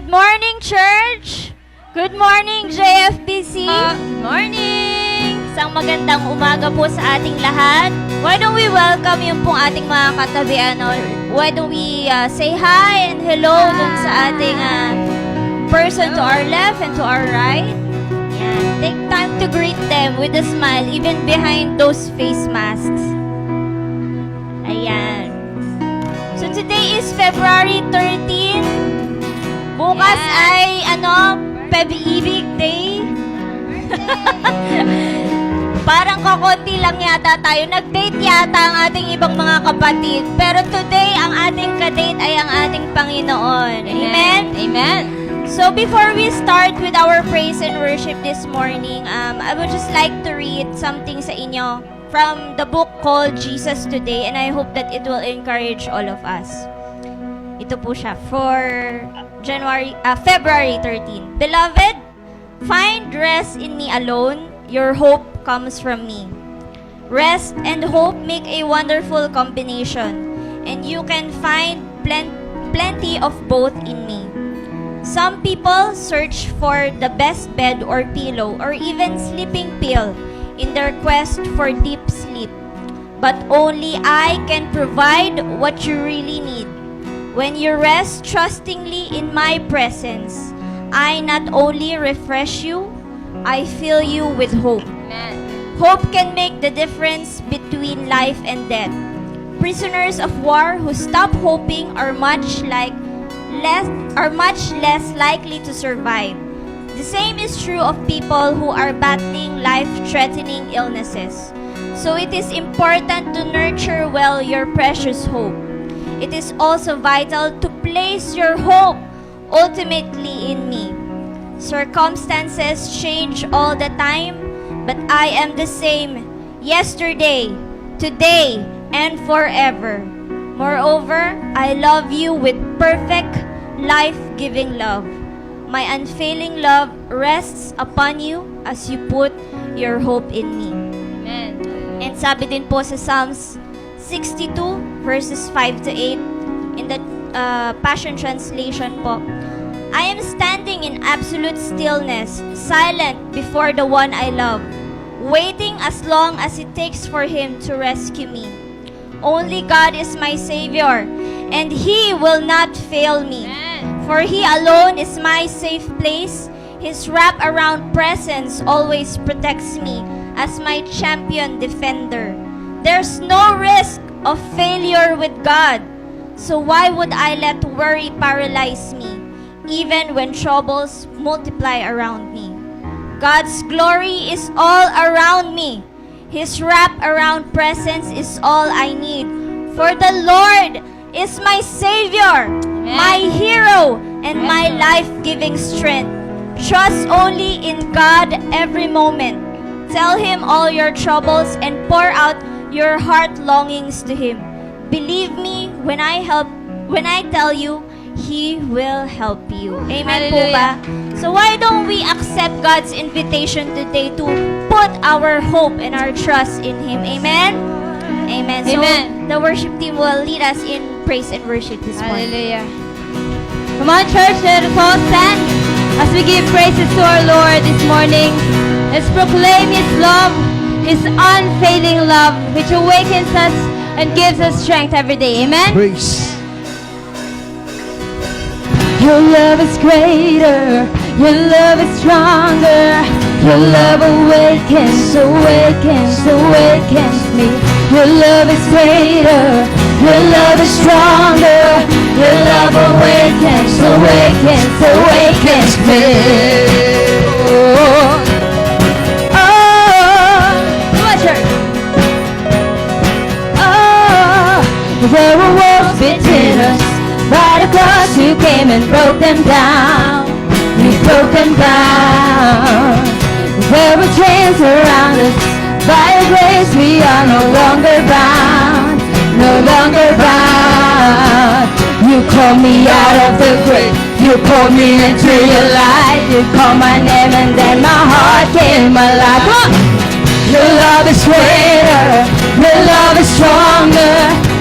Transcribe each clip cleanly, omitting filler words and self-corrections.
Good morning, church! Good morning, JFBC! Good morning! Isang magandang umaga po sa ating lahat. Why don't we welcome yung pong ating mga katabi, why don't we say hi and hello dun sa ating person to our left and to our right. Yan. Take time to greet them with a smile, even behind those face masks. Ayan. So today is February 13. Bukas ay, Pag-ibig Day. Parang kakonti lang yata tayo. Nag-date yata ang ating ibang mga kapatid. Pero today, ang ating ka-date ay ang ating Panginoon. Amen? Amen. So before we start with our praise and worship this morning, I would just like to read something sa inyo from the book called Jesus Today, and I hope that it will encourage all of us. Ito po siya for February 13. Beloved, find rest in me alone. Your hope comes from me. Rest and hope make a wonderful combination, and you can find plenty of both in me. Some people search for the best bed or pillow or even sleeping pill in their quest for deep sleep. But only I can provide what you really need. When you rest trustingly in my presence, I not only refresh you, I fill you with hope. Amen. Hope can make the difference between life and death. Prisoners of war who stop hoping are much less likely to survive. The same is true of people who are battling life-threatening illnesses. So it is important to nurture well your precious hope. It is also vital to place your hope ultimately in me. Circumstances change all the time, but I am the same yesterday, today, and forever. Moreover, I love you with perfect, life-giving love. My unfailing love rests upon you as you put your hope in me. Amen. And sabi din po sa Psalms 62 verses 5 to 8 in the Passion Translation po, I am standing in absolute stillness, silent before the one I love, waiting as long as it takes for him to rescue me. Only God is my Savior, and He will not fail me. Amen. For He alone is my safe place. His wrap-around presence always protects me as my champion defender. There's no risk of failure with God. So why would I let worry paralyze me, even when troubles multiply around me? God's glory is all around me. His wrap-around presence is all I need. For the Lord is my Savior, my hero, and my life-giving strength. Trust only in God every moment. Tell Him all your troubles and pour out your heart longings to Him. Believe me when I tell you, He will help you. Amen po ba? So why don't we accept God's invitation today to put our hope and our trust in Him? Amen? Amen. So Amen. the worship team will lead us in praise and worship this morning. Hallelujah. Come on, church, let us all stand as we give praises to our Lord this morning. Let's proclaim His love, His unfailing love, which awakens us and gives us strength every day. Amen? Praise. Your love is greater, your love is stronger, your love awakens, awakens, awakens me. Your love is greater, your love is stronger, your love awakens, awakens, awakens me. Oh, come on, church. Oh, there were walls between us. By the cross you came and broke them down. You broke them down. There were chains around us. By your grace we are no longer bound. No longer bound. You called me out of the grave. You called me into your light. You called my name and then my heart came alive. Come on! Your love is greater. Your love is stronger.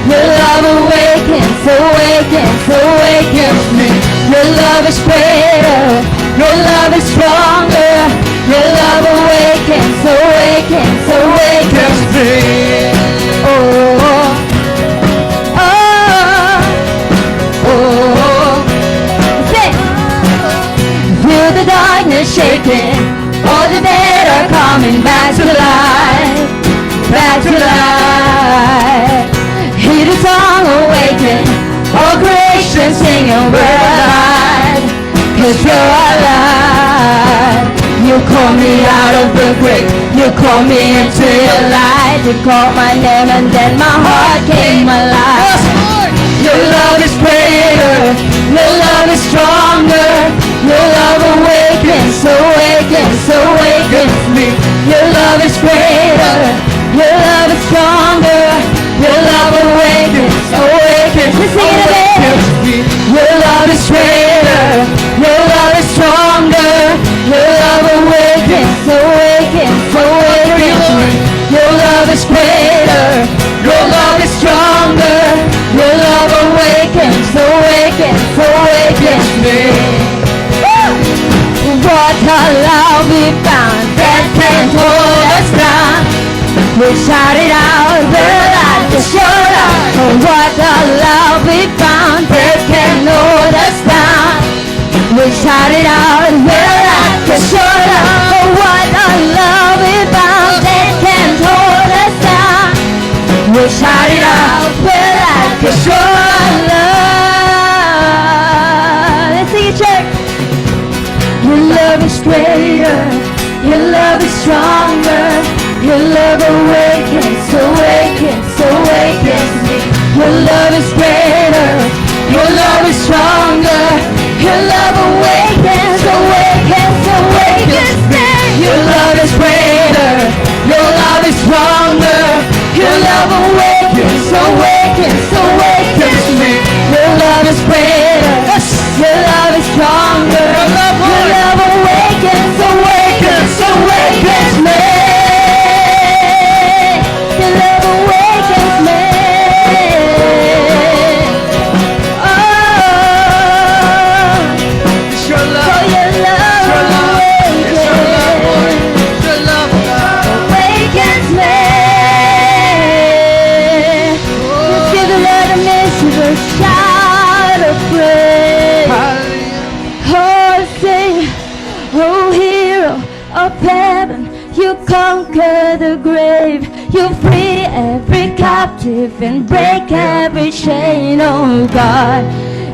Your love awakens, awakens, awakens me. Your Your love is greater. Your love is stronger. Your love awakens, awakens, awakens me. Oh, oh, oh. Say, feel the darkness shaking. All the dead are coming back to life, back to life. Hear the song awaken. All creation singing, we're alive, 'cause you're alive. You call me out of the grave. You call me into your light. You called my name and then my heart came alive. Your love is greater. Your love is stronger. Your love awakens, awakens, awakens me. Your love is greater. Your love is stronger. Your love awakens, awakens. Let's sing it again. Your love is greater. Your love is stronger. Your love awakens, awakens, awakens me. Your love is greater. Your love is stronger. Your love awakens, awakens, awakens me. What a love we found that can't hold us down. We shout it out, we're like the shoulder. Oh, what a love we found that can't hold us down. We shout it out, we're like the shoulder. Oh, what a love we found that can't hold us down. We shout it out, we're like the shoulder. Let's sing it, church. Your love is greater. Your love is stronger. Your love awakens, awakens, awakens me. Your love is greater. Your love is stronger. Your love awakens, awakens, awakens me. Your love is greater. Your love is stronger. Your love awakens, awakens, awakens me. Your love is greater. Your love is stronger. Your love awakens, awakens, awakens me. Your love awakens me. Oh, It's your love. oh, your love It's your love, Lord. awakens, It's your love, God. awakens me. Let's give the Lord a missive, a shout of praise. Hallelujah. Oh, sing, oh hero of heaven, you conquer the grave. You free every captive and break every chain, oh God.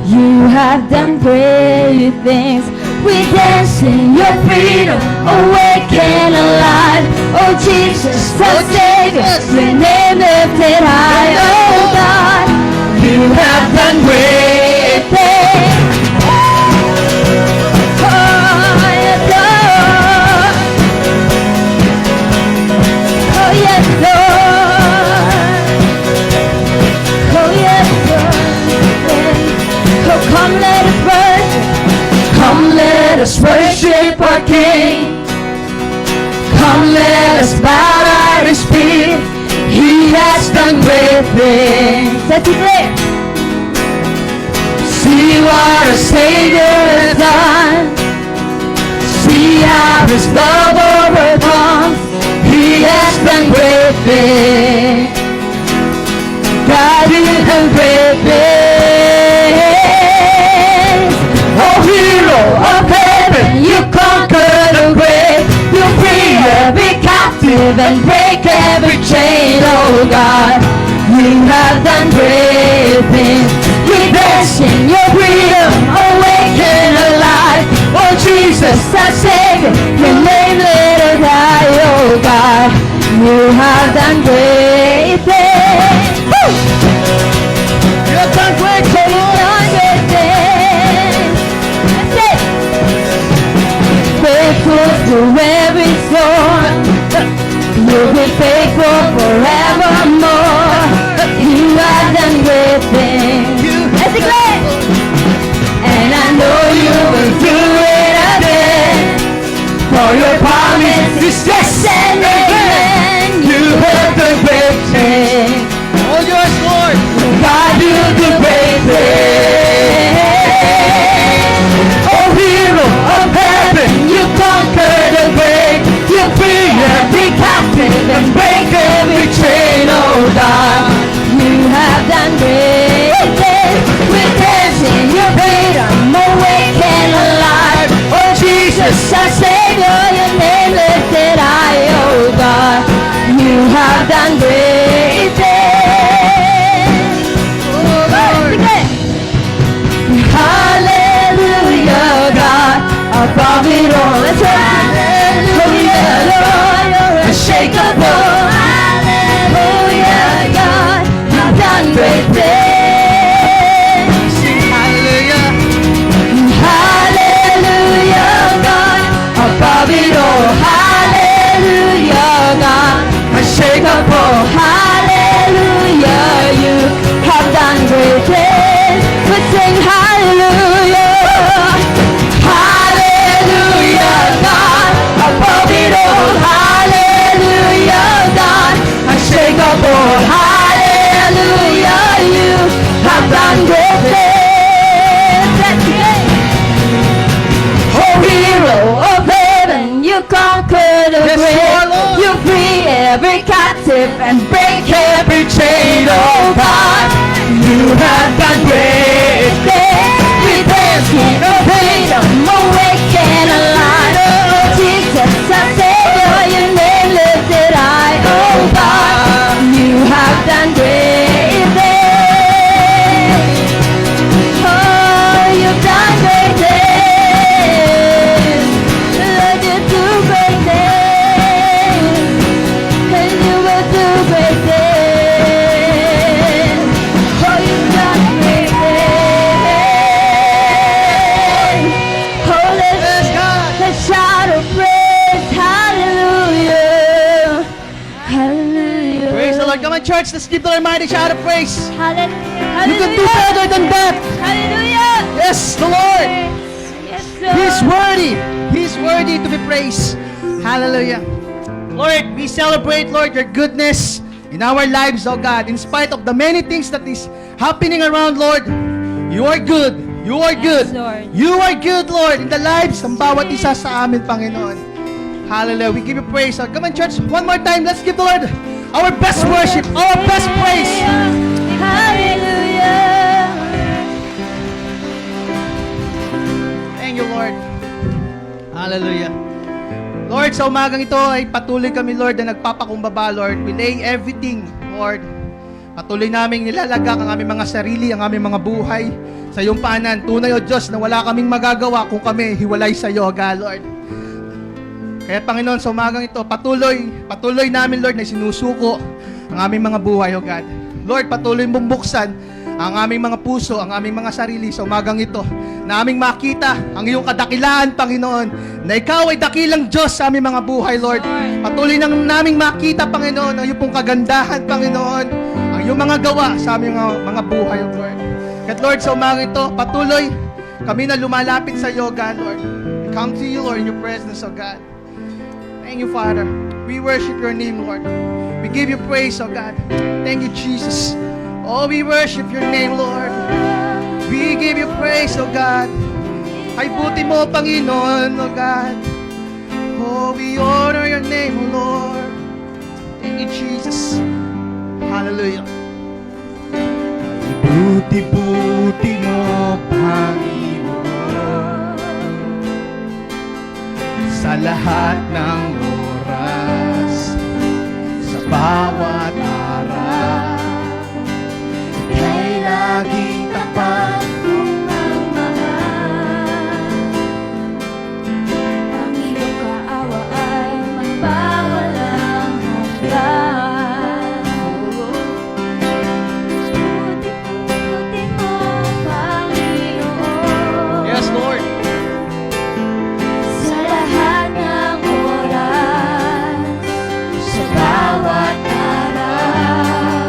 You have done great things. We dance in your freedom, awake and alive. Oh Jesus, our Savior, your name lifted high, oh God. You have done great things. Oh, yes, Lord. Oh, yes, Lord. Oh, yes, Lord. Oh, come, let us worship. Come, let us worship our King. Come, let us bow at His feet. He has done great things. Let's declare. See what our Savior has done. See how His love overcomes. He has done great things. God, you done great things. Oh, hero of heaven, you conquer the grave. You free every captive and break every chain, oh God. You have done great things. We dance in your freedom, awake and alive. Oh Jesus, our Savior, your name lifted high, oh God. You have done great things. Woo! You have done great You've things. done great things. That's it. Faithful through every storm. You'll be faithful forevermore. You have done great things. Let's declare. And I know you will do it again. For your promise is yes and amen. You have done great things. All yours, Lord. God, you do great things. massive and break every chain. Oh God, you have done great things. We dance in a freedom, awake and alive. Oh Jesus, our Savior, your name lifted high. Oh God, you have done great things. Oh, you've done great things. Lord, you do great things. And you will do great things. Oh, you've done great things. Oh, Yes, God. let's shout of praise. Hallelujah. Hallelujah. Praise the Lord. Come on, church. Let's give the Lord a mighty shout of praise. Hallelujah. You can do better than that. Hallelujah. Yes, the Lord. Yes, Lord. He's worthy. He's worthy to be praised. Hallelujah. Lord, we celebrate, Lord, your goodness in our lives, oh God. In spite of the many things that is happening around, Lord, you are good. You are good. Lord. You are good, Lord, in the lives ng bawat isa sa amin, Panginoon. Hallelujah. We give you praise. Lord. Come on, church. One more time. Let's give the Lord our best worship, our best praise. Hallelujah. Thank you, Lord. Hallelujah. Lord, sa umagang ito ay patuloy kami, Lord, na nagpapakumbaba, Lord. We lay everything, Lord. Patuloy naming nilalagak ang aming mga sarili, ang aming mga buhay sa iyong paanan. Tunay, O Diyos, na wala kaming magagawa kung kami hiwalay sa iyo, God, Lord. Kaya, Panginoon, sa umagang ito, patuloy namin, Lord, na sinusuko ang aming mga buhay, O God. Lord, patuloy mong buksan ang aming mga puso, ang aming mga sarili sa umagang ito, na aming makita ang iyong kadakilaan, Panginoon, na ikaw ay dakilang Diyos sa aming mga buhay, Lord. Patuloy nang naming makita, Panginoon, ang iyong pong kagandahan, Panginoon, ang iyong mga gawa sa aming mga buhay, Lord. At Lord, sa umagang ito, patuloy kami na lumalapit sa iyo, God, Lord. We come to you, Lord, in your presence, O God. Thank you, Father. We worship your name, Lord. We give you praise, O God. Thank you, Jesus. Oh, we worship your name, Lord. We give you praise, O God. Ay buti mo, Panginoon, O God. Oh, we honor your name, O Lord. Thank you, Jesus. Hallelujah. Buti-buti mo, Panginoon, sa lahat ng oras, sa bawat araw, ika'y laging tapat kong magmahal. Ang iyong kaawa ay magpawalang hanggan. Buti-buti mo, Panginoon. Yes, Lord. Sa lahat ng oras, sa bawat araw,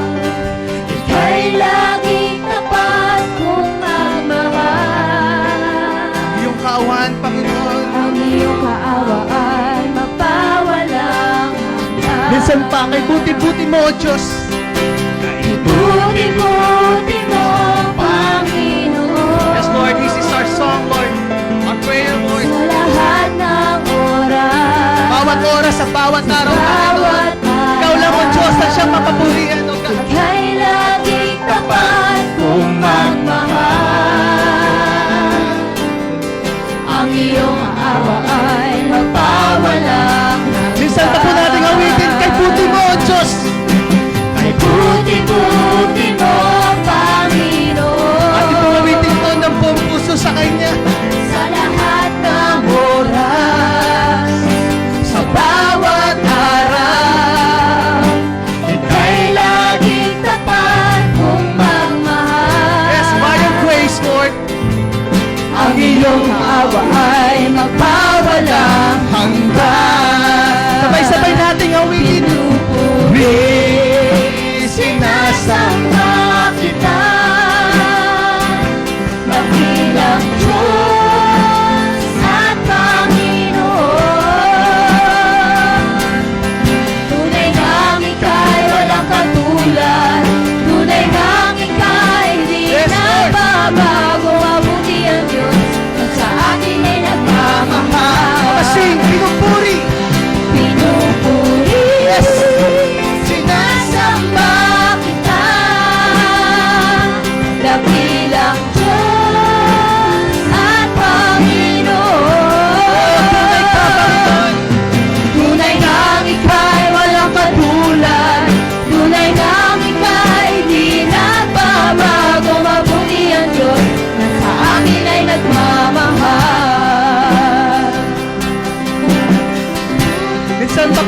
ika'y laging tapat kong magmahal. Iyong kaawaan, Panginoon. Ang iyong kaawa ay magpawalang hanggan. Minsan pa, kay buti-buti mo, O Diyos. Buti-buti mo, Panginoon. Yes, Lord. This is our song, Lord. Our prayer, Lord. Sa lahat ng oras, Bawat oras sa bawat araw, Panginoon. Ikaw lang, O Diyos, na siyang mapapurihan, O God. ika'y laging tapat kong magmahal. Ang iyong awa ay magpawalang hanggan. Minsan pa po natin awitin, kay buti mo, O Diyos. Ay buti-buti mo, Panginoon. At ito awitin ito ng buong puso sa Kanya. Sa lahat ng oras, sa bawat araw, ika'y laging tapat kong magmahal. Yes, by your grace, Lord. Ang iyong awa ay magpawalang hanggan. Sabay-sabay nating awitin. Pinupuri, sinasamba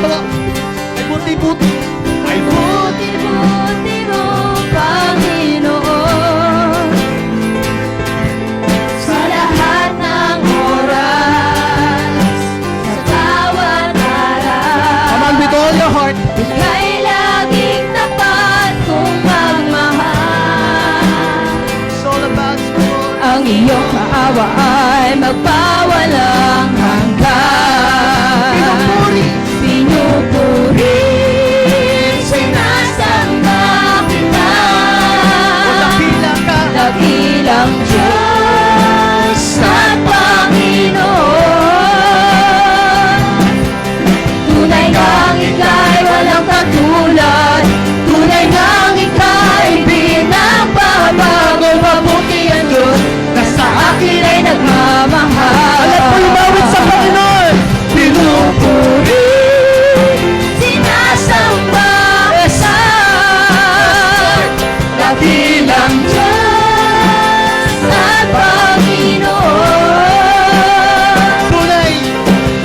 patawa. Ay buti-buti. Ay Buti-buti mo, Panginoon, sa lahat ng oras, sa bawat araw. Come on, with all your heart. Ika'y laging tapat kong magmahal. It's all about you, Lord. Ang iyong kaawa ay magpawalang hanggan. Pinupuri. Pinupuri, sinasamba kita. O dakila ka. Dakilang Diyos at Panginoon. Tunay ngang ika'y walang katulad. Tunay ngang ika'y pinagbabago. Mabuti ang Diyos na sa akin ay nagmamahal. Alam mo lumawit sa Panginoon. Pinupuri, sinasamba kita. Dakilang Diyos at Panginoon. Tunay.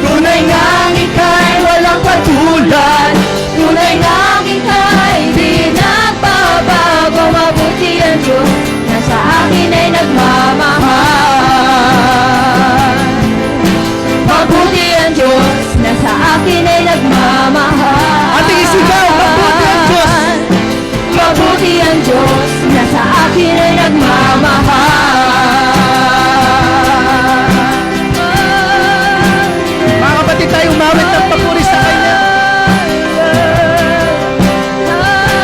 Tunay ngang ika'y walang katulad. Tunay ngang ika'y di nagbabago. Mabuti ang Diyos na sa akin ay nagmamahal. Mabuti ang Diyos na sa akin ay nagmamahal. Ating isigaw, mabuti ang Diyos. Mabuti ang Diyos na sa akin ay nagmamahal. Mga kapatid tayo, umawit ng papuri sa Kanya.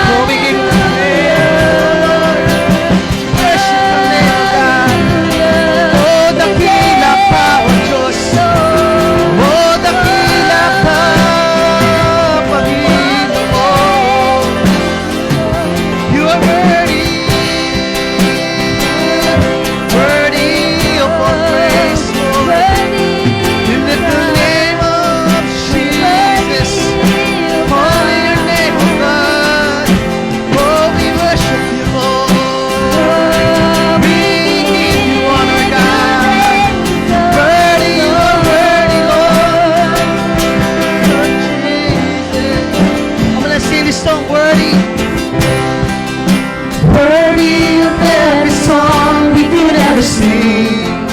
Oh, we give you praise, Lord. Worship the name of God. Oh, dakila ka, O Diyos. Oh, dakila ka, Panginoon. You are worthy, worthy of all praise, Lord. You lift the name of Jesus. Holy your name, O God. Oh, we worship you, Lord. We give you honor, God. Worthy, you are worthy, Lord. Lord Jesus. I'm gonna sing this song, worthy. Worthy of every song we could ever sing.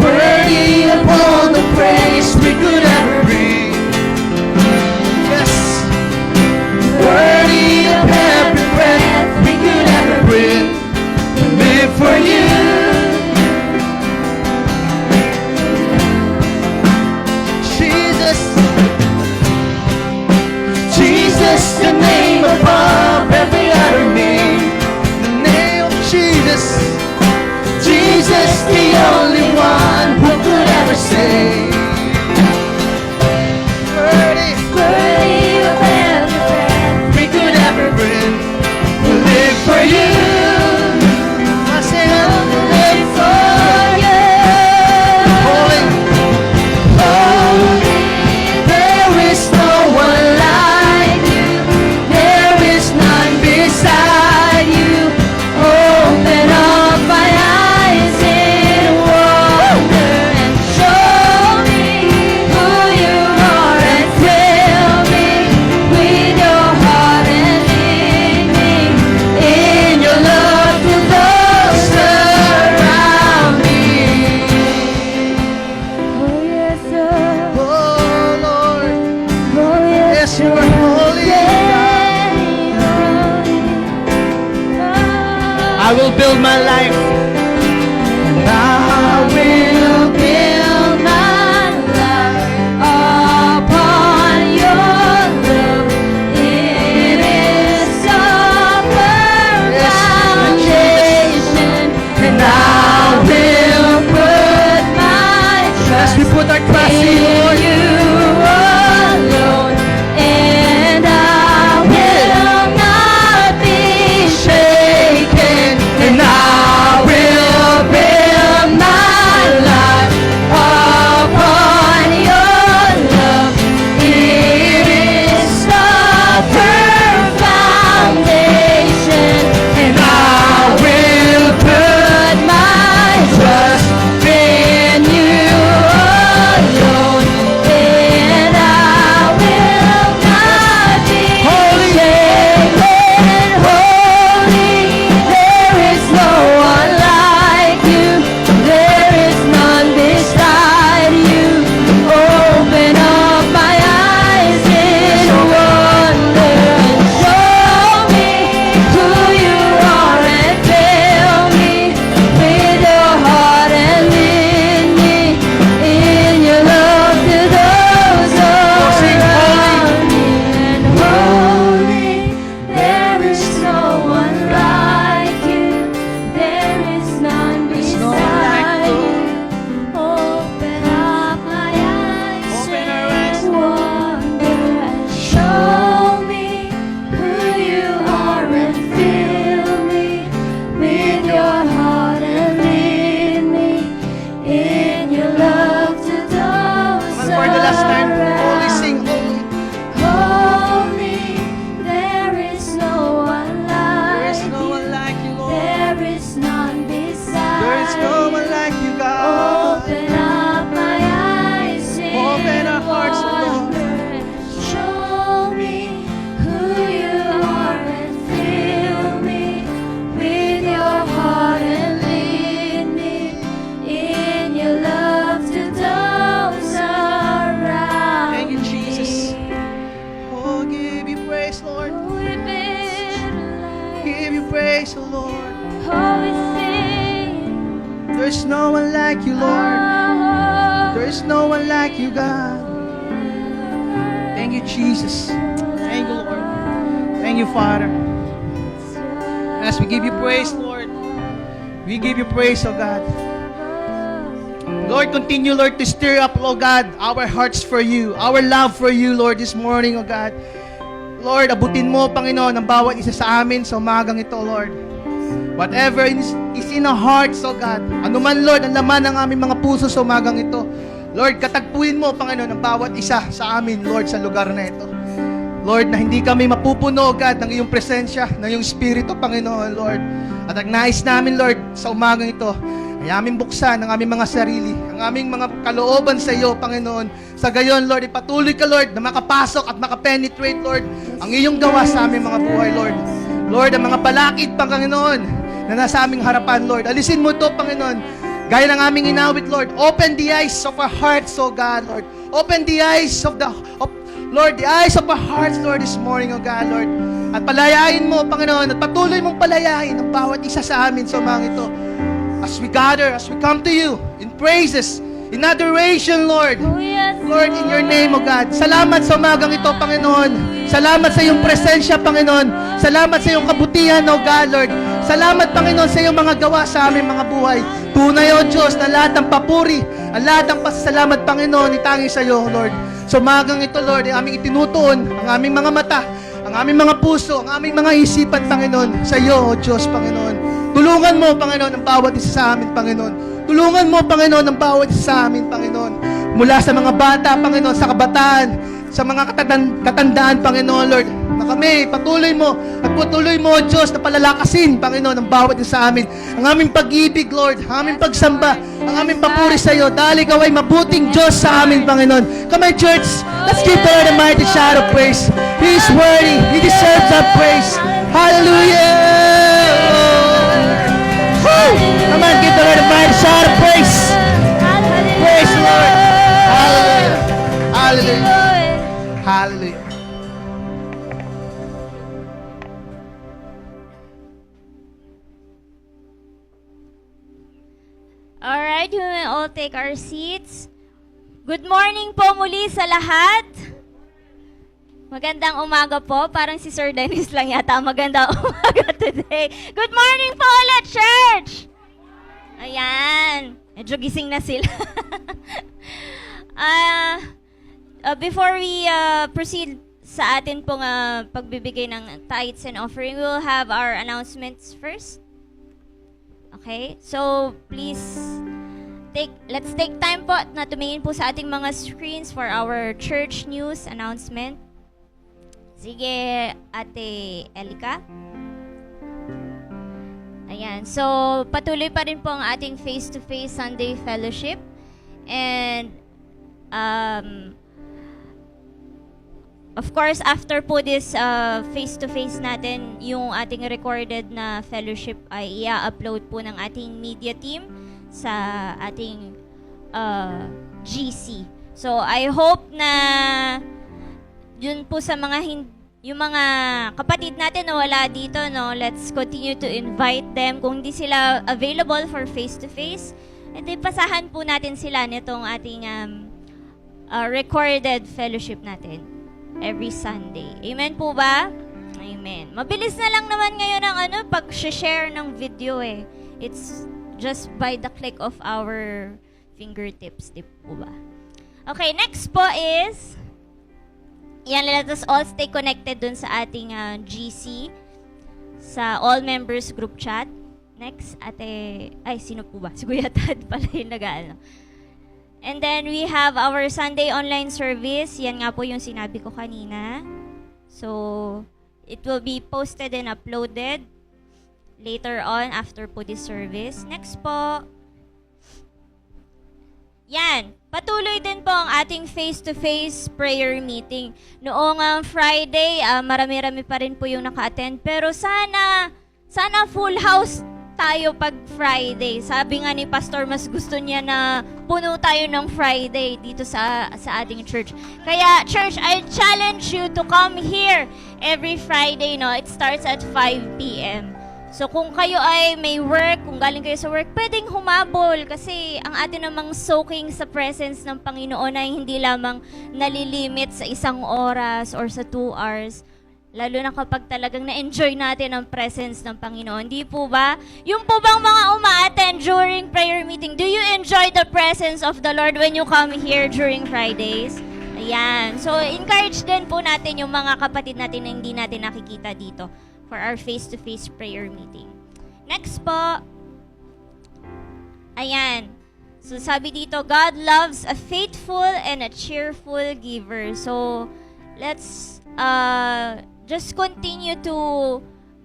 Worthy of all the praise we could ever bring. Yes. Worthy of every breath we could ever breathe. We live for you. Jesus. Jesus, the name above every other name. The name of Jesus. Jesus, the only one who could ever save. Worthy, Worthy of every breath we could ever bring. We live for you. I say, I live for you. Holy, holy. There is no one like you. There is none beside you. Open up my eyes in wonder and show me who you are and fill me with your heart and lead me in your love to those around me. Oh yes, sir. oh Lord, Oh yes, yes, you are holy. I will build my life. And I will build my life upon your love. It is a firm foundation, and I will put my as we trust put our trust in you, Lord. in you alone, and I will not be shaken, and I is no one like you, Lord. There is no one like you, God. Thank you, Jesus. Thank you, Lord. Thank you, Father. As we give you praise, Lord, we give you praise, oh God. Lord, continue, Lord, to stir up, oh God, our hearts for you, our love for you, Lord, this morning, oh God. Lord, abutin mo, Panginoon, ang bawat isa sa amin sa umagang ito, Lord. Whatever is in our hearts, oh God. Ano man, Lord, ang laman ng aming mga puso sa umagang ito. Lord, katagpuin mo, Panginoon, ang bawat isa sa amin, Lord, sa lugar na ito. Lord, na hindi kami mapupuno, God, ng iyong presensya, ng iyong Espiritu, Panginoon, Lord. At ang nais namin, Lord, sa umagang ito, ay aming buksan ang aming mga sarili, ang aming mga kalooban sa iyo, Panginoon. Sa gayon, Lord, ipatuloy ka, Lord, na makapasok at makapenetrate, Lord, ang iyong gawa sa aming mga buhay, Lord. Lord, ang mga balakid, Panginoon, na nasa aming harapan, Lord. Alisin mo ito, Panginoon. Gaya ng aming inawit, Lord. Open the eyes of our hearts, oh God, Lord. Open the eyes of Lord, the eyes of our hearts, Lord, this morning, oh God, Lord. At palayain mo, Panginoon, at patuloy mong palayain ang bawat isa sa amin sa umagang ito. As we gather, as we come to you in praises, in adoration, Lord. Lord, in your name, O God. Salamat sa umagang ito, Panginoon. Salamat sa iyong presensya, Panginoon. Salamat sa iyong kabutihan, O God, Lord. Salamat, Panginoon, sa iyong mga gawa sa aming mga buhay. Tunay, O Diyos, na lahat ng papuri, ang lahat ng pasasalamat, Panginoon, itangi sa iyo, Lord. Sa umagang ito, Lord, ay aming itinutuon ang aming mga mata, ang aming mga puso, ang aming mga isipan, Panginoon, sa iyo, O Diyos, Panginoon. Tulungan mo, Panginoon, ang bawat isa sa amin, Panginoon. Tulungan mo, Panginoon, ang bawat isa sa amin, Panginoon. Mula sa mga bata, Panginoon, sa kabataan, sa mga katandaan, Panginoon, Lord, na kami, patuloy mo, at patuloy mo, O Diyos, na palalakasin, Panginoon, ang bawat isa sa amin. Ang aming pag-ibig, Lord, ang aming pagsamba, ang aming papuri sa iyo, dahil ikaw ay mabuting Diyos sa amin, Panginoon. Come on, church, let's give the Lord a mighty shout of praise. He is worthy. He deserves our praise. Hallelujah! Woo! Come on, give the Lord a mighty shout of praise. Praise the Lord. Hallelujah. Hallelujah. Hallelujah. Alright, we will all take our seats. Good morning po muli sa lahat. Magandang umaga po. Parang si Sir Dennis lang yata. Magandang umaga today. Good morning po ulit, church! Ayan. Medyo gising na sila. Before we proceed sa atin pong pagbibigay ng tithes and offering, we will have our announcements first. Okay? So, please, let's take time po na tumingin po sa ating mga screens for our church news announcement. Sige, Ate Elika. Ayan. So, patuloy pa rin po ang ating face-to-face Sunday fellowship. And, of course, after po this face-to-face natin, yung ating recorded na fellowship ay i-upload po ng ating media team sa ating GC. So, I hope na yun po sa mga yung mga kapatid natin na wala dito, no, let's continue to invite them. Kung di sila available for face-to-face, edi pasahan po natin sila nitong ating recorded fellowship natin every Sunday. Amen po ba? Amen. Mabilis na lang naman ngayon ang pag-share ng video eh. It's just by the click of our fingertips, di po ba? Okay, next po is let us all stay connected dun sa ating GC, sa all members group chat. Next, sino po ba? Si Kuya Tad pala yung nag-ano. And then we have our Sunday online service. Yan nga po yung sinabi ko kanina. So, it will be posted and uploaded later on after po this service. Next po. Yan. Patuloy din po ang ating face-to-face prayer meeting. Noong Friday, marami-rami pa rin po yung naka-attend. Pero sana full house tayo pag Friday. Sabi nga ni Pastor, mas gusto niya na puno tayo ng Friday dito sa ating church. Kaya, church, I challenge you to come here every Friday, no? It starts at 5 p.m. So kung kayo ay may work, kung galing kayo sa work, pwedeng humabol kasi ang atin namang soaking sa presence ng Panginoon ay hindi lamang nalilimit sa 1 oras or sa 2 hours. Lalo na kapag talagang na-enjoy natin ang presence ng Panginoon. Di po ba? Yung po bang mga uma-attend during prayer meeting, do you enjoy the presence of the Lord when you come here during Fridays? Ayan. So, encourage din po natin yung mga kapatid natin na hindi natin nakikita dito for our face-to-face prayer meeting. Next po. Ayan. So, sabi dito, God loves a faithful and a cheerful giver. So, let's just continue to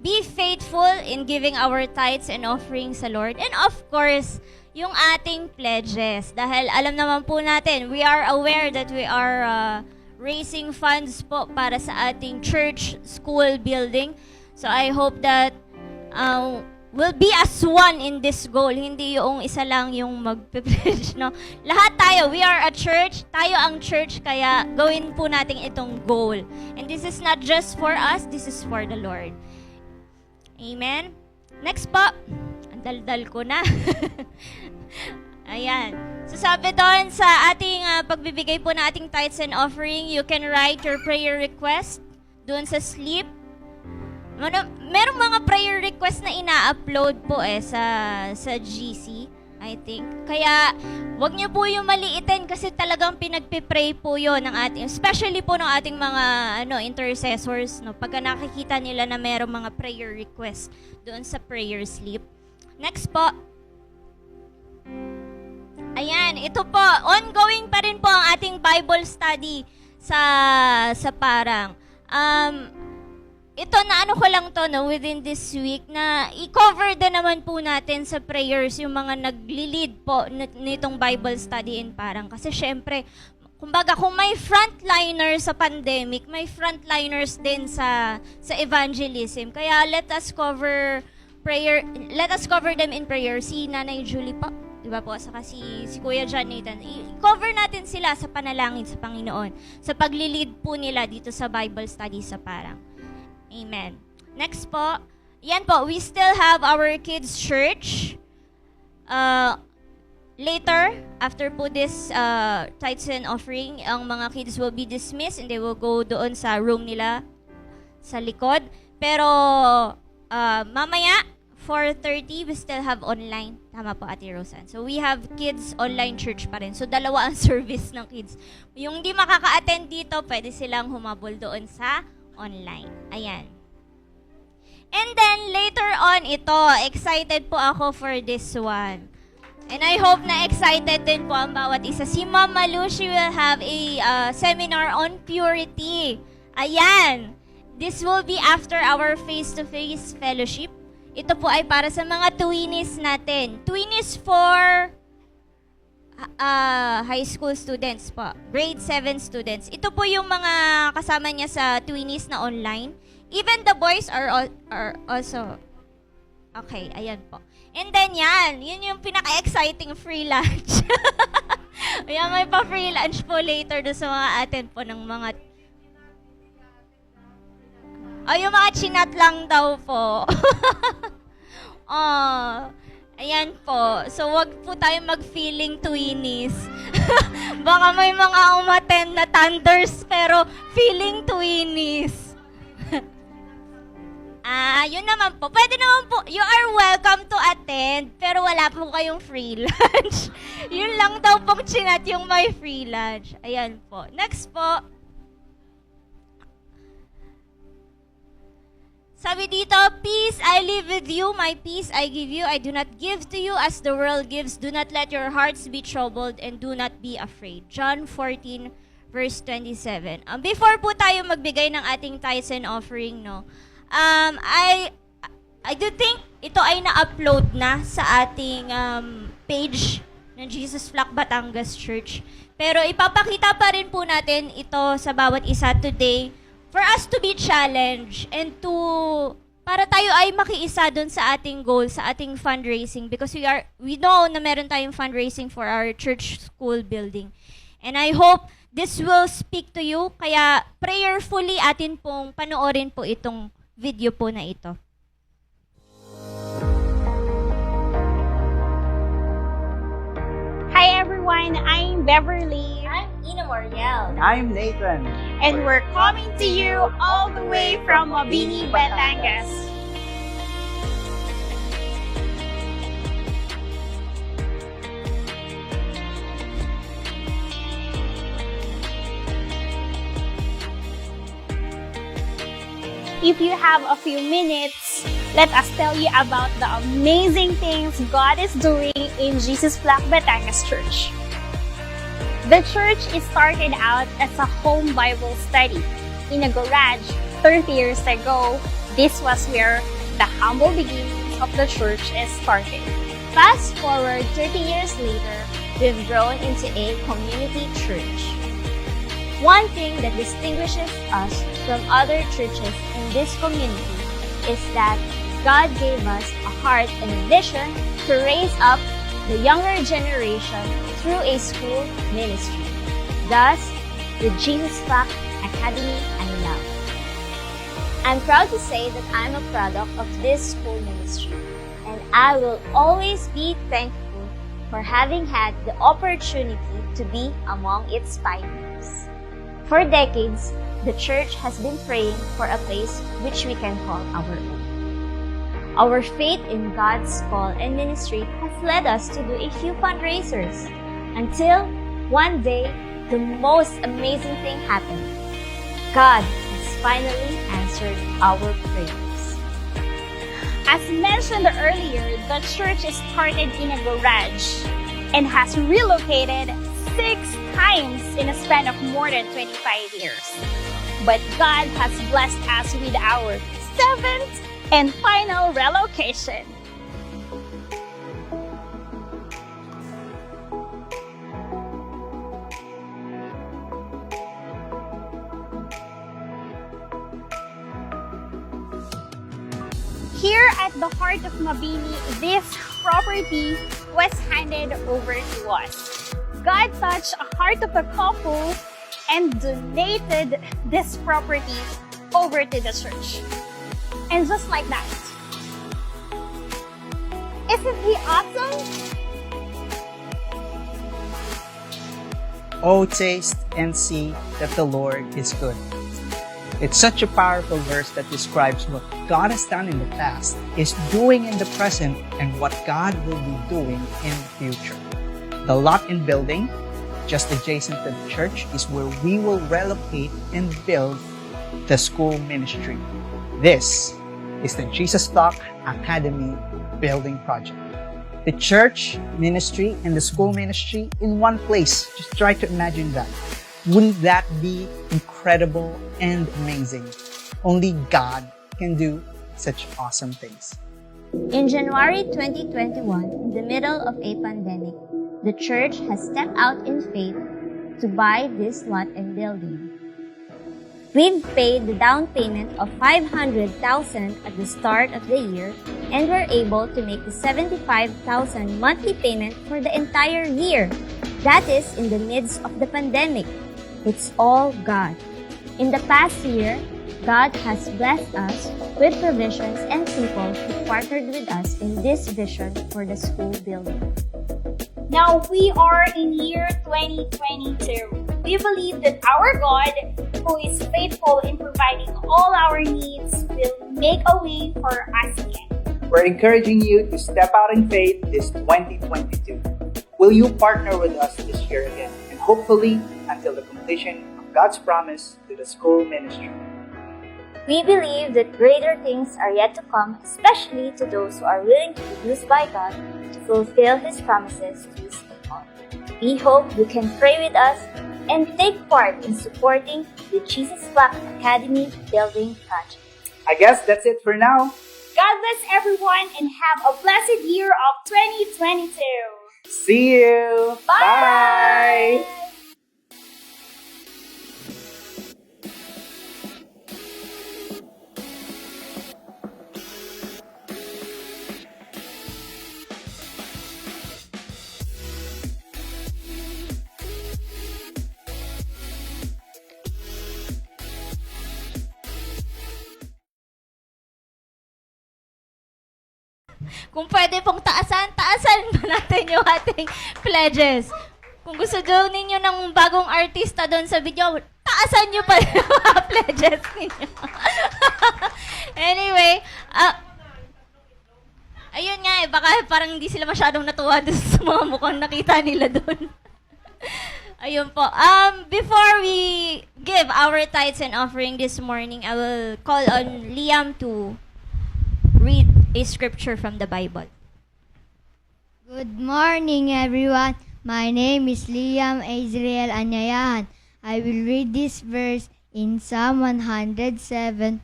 be faithful in giving our tithes and offerings sa Lord. And of course, yung ating pledges. Dahil alam naman po natin, we are aware that we are raising funds po para sa ating church school building. So I hope that we'll be as one in this goal. Hindi yung isa lang yung magpe-pledge, no? Lahat tayo, we are a church. Tayo ang church, kaya gawin po natin itong goal. And this is not just for us, this is for the Lord. Amen? Next po. Ang daldal ko na. Ayan. So sabi doon sa ating pagbibigay po na ating tithes and offering, you can write your prayer request doon sa slip. Merong mga prayer request na ina-upload po sa GC, I think. Kaya, wag niyo po yung maliitin kasi talagang pinagpipray po yon ng ating, especially po ng ating mga intercessors, no? Pagka nakikita nila na merong mga prayer request doon sa prayer slip. Next po. Ayan, ito po, ongoing pa rin po ang ating Bible study sa parang. Ito na ko lang to, no, within this week, na i-cover din naman po natin sa prayers yung mga nagli-lead po nitong Bible study in parang. Kasi syempre, kumbaga kung may frontliners sa pandemic, may frontliners din sa evangelism. Kaya let us cover them in prayer. Si Nanay Julie po, di ba po, saka si Kuya John Nathan, i-cover natin sila sa panalangin sa Panginoon, sa pagli-lead po nila dito sa Bible study sa parang. Amen. Next po, yan po, we still have our kids' church. Later, after po this tithes and offering, ang mga kids will be dismissed and they will go doon sa room nila sa likod. Pero mamaya, 4:30, we still have online. Tama po, Ate Rosan. So, we have kids online church pa rin. So, dalawa ang service ng kids. Yung di makaka-attend dito, pwede silang humabol doon sa online. Ayan. And then, later on, ito, excited po ako for this one. And I hope na excited din po ang bawat isa. Si Mama Lu, she will have a seminar on purity. Ayan. This will be after our face-to-face fellowship. Ito po ay para sa mga twinnies natin. Twinnies for high school students po. Grade 7 students. Ito po yung mga kasama niya sa twinnies na online. Even the boys are also. Okay, ayan po. And then yan, yun yung pinaka-exciting free lunch. Ayan, may pa-free lunch po later do sa mga atin po ng mga yung mga chinat lang daw po. Ayan po. So, wag po tayo mag-feeling twinnies. Baka may mga umattend na thunders, pero feeling twinnies. Yun naman po. Pwede naman po. You are welcome to attend, pero wala po kayong free lunch. Yun lang daw pong chinat yung may free lunch. Ayan po. Next po. Sabi dito, peace I live with you, my peace I give you. I do not give to you as the world gives. Do not let your hearts be troubled and do not be afraid. John 14, verse 27. Before po tayo magbigay ng ating tithes and offering, no, I do think ito ay na-upload na sa ating page ng Jesus Flock Batangas Church. Pero ipapakita pa rin po natin ito sa bawat isa today for us to be challenged and para tayo ay makiisa dun sa ating goal, sa ating fundraising, because we know na meron tayong fundraising for our church school building. And I hope this will speak to you, kaya prayerfully atin pong panoorin po itong video po na ito. everyone, I'm Beverly. I'm Ina Moriel. I'm Nathan. And we're coming to you all the way from Mabini, Batangas. If you have a few minutes, let us tell you about the amazing things God is doing in Jesus Flock Batangas Church. The church is started out as a home Bible study. In a garage 30 years ago, this was where the humble beginnings of the church is started. Fast forward 30 years later, we've grown into a community church. One thing that distinguishes us from other churches in this community is that God gave us a heart and a vision to raise up the younger generation through a school ministry. Thus, the Jesus Flock Academy I love. I'm proud to say that I'm a product of this school ministry, and I will always be thankful for having had the opportunity to be among its pioneers. For decades, the church has been praying for a place which we can call our own. Our faith in God's call and ministry has led us to do a few fundraisers until one day the most amazing thing happened. God has finally answered our prayers. As mentioned earlier, the church is started in a garage and has relocated 6 times in a span of more than 25 years. But God has blessed us with our 7th and final relocation. Here at the heart of Mabini, this property was handed over to us. God touched a heart of a couple and donated this property over to the church. And just like that. Isn't he awesome? Oh, taste and see that the Lord is good. It's such a powerful verse that describes what God has done in the past, is doing in the present, and what God will be doing in the future. The lot and building, just adjacent to the church, is where we will relocate and build the school ministry. This is the Jesus Flock Academy building project. The church ministry and the school ministry in one place. Just try to imagine that. Wouldn't that be incredible and amazing? Only God can do such awesome things. In January 2021, in the middle of a pandemic, the church has stepped out in faith to buy this lot and building. We've paid the down payment of $500,000 at the start of the year and were able to make the $75,000 monthly payment for the entire year. That is in the midst of the pandemic. It's all God. In the past year, God has blessed us with provisions and people who partnered with us in this vision for the school building. Now we are in year 2022. We believe that our God, who is faithful in providing all our needs, will make a way for us again. We're encouraging you to step out in faith this 2022. Will you partner with us this year again? And hopefully until the completion of God's promise to the school ministry. We believe that greater things are yet to come, especially to those who are willing to be used by God to fulfill His promises to His people. We hope you can pray with us and take part in supporting the Jesus Flock Academy building project. I guess that's it for now. God bless everyone and have a blessed year of 2022. See you. Bye. Kung pwede pong taasan ba natin yung ating pledges? Kung gusto daw ninyo ng bagong artista doon sa video, taasan nyo pa yung mga pledges ninyo. Anyway, ayun nga eh, baka parang hindi sila masyadong natuwa doon sa mga mukhang nakita nila doon. Ayun po. Before we give our tithes and offering this morning, I will call on Liam to read a scripture from the Bible. Good morning, everyone. My name is Liam Azriel Anyayahan. I will read this verse in Psalm 107,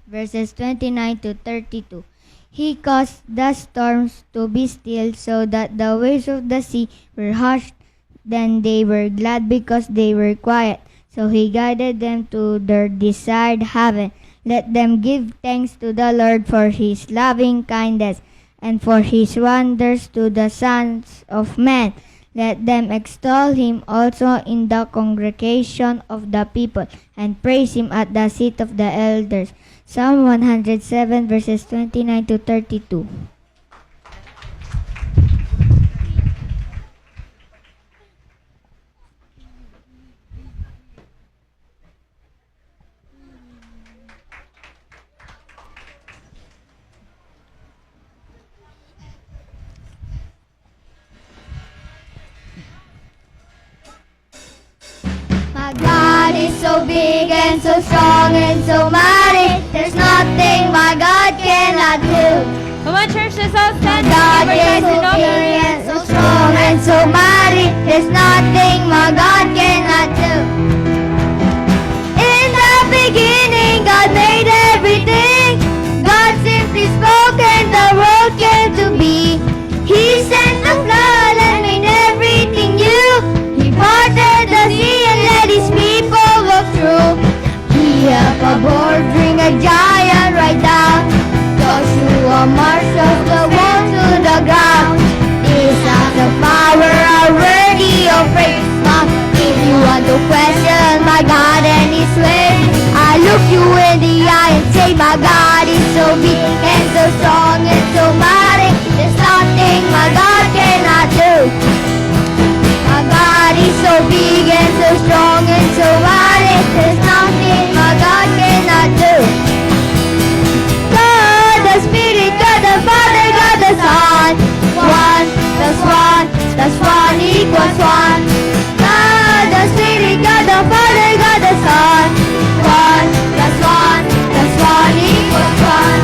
verses 29 to 32. He caused the storms to be still, so that the waves of the sea were hushed. Then they were glad because they were quiet. So he guided them to their desired haven. Let them give thanks to the Lord for his loving kindness and for his wonders to the sons of men. Let them extol him also in the congregation of the people and praise him at the seat of the elders. Psalm 107 verses 29 to 32. My God is so big and so strong and so mighty. There's nothing my God cannot do. Come on, church, let's all My stand. God Give our is tithes so and big offerings. and so strong and so mighty. There's nothing my God cannot do. In the beginning, God made everything. God simply spoke and the world came to be. He sent the flood and made everything new. He parted the sea and let his people walk through. He helped a board bring a giant right down. Joshua marched the wall to the ground. His acts of power are worthy of praise. If you want to question my God and his ways, I look you in the eye and say my God is so big and so strong and so mighty. There's nothing my God cannot do. My God is so big and so strong and so mighty. There's nothing my God cannot do. God the Spirit, God the Father, God the Son. 1 + 1 + 1 equals 1. God the Spirit, God the Father, God the Son. 1 + 1 + 1 equals 1.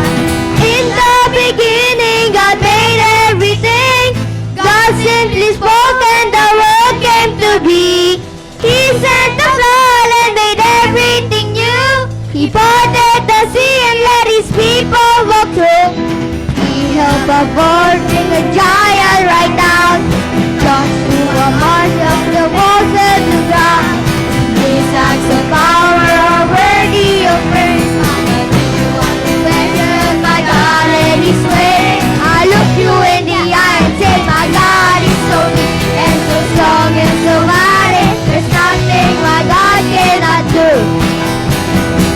In the beginning, God made everything. God simply spoke and the world came to be. He sent the flood and made everything new. He parted the sea and let his people walk through. He helped a board bring a giant right down. Joshua marched up the walls of the ground. His acts of power are worthy of praise. Question my God and his ways. I look you in the eye and say my God is so big and so strong and so mighty. There's nothing my God cannot do.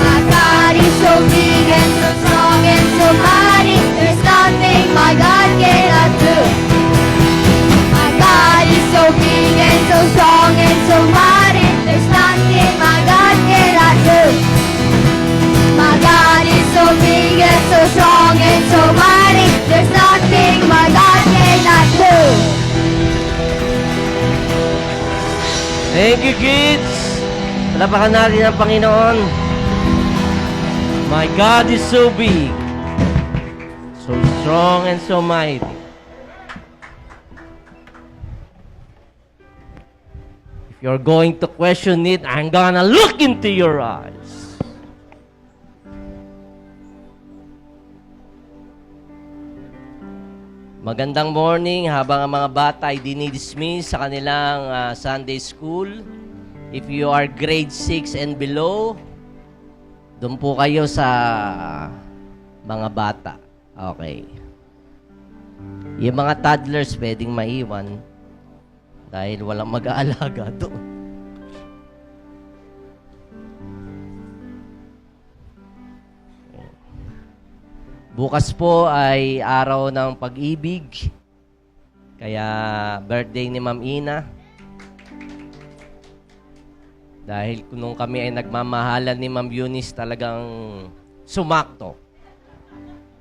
My God is so big and so strong and so mighty. There's nothing my God cannot do. My God is so big and so strong and so mighty. There's nothing my God cannot do. My God is so big and so strong and so mighty. There's nothing my God cannot do. Thank you, kids! Palapakan natin ang Panginoon. My God is so big, so strong and so mighty. If you're going to question it, I'm gonna look into your eyes. Magandang morning habang ang mga bata ay dinidismiss sa kanilang Sunday school. If you are grade 6 and below, doon po kayo sa mga bata. Okay. Yung mga toddlers pwedeng maiwan dahil walang mag-aalaga doon. Bukas po ay araw ng pag-ibig. Kaya birthday ni Ma'am Ina. Dahil nung kami ay nagmamahalan ni Ma'am Eunice, talagang sumakto.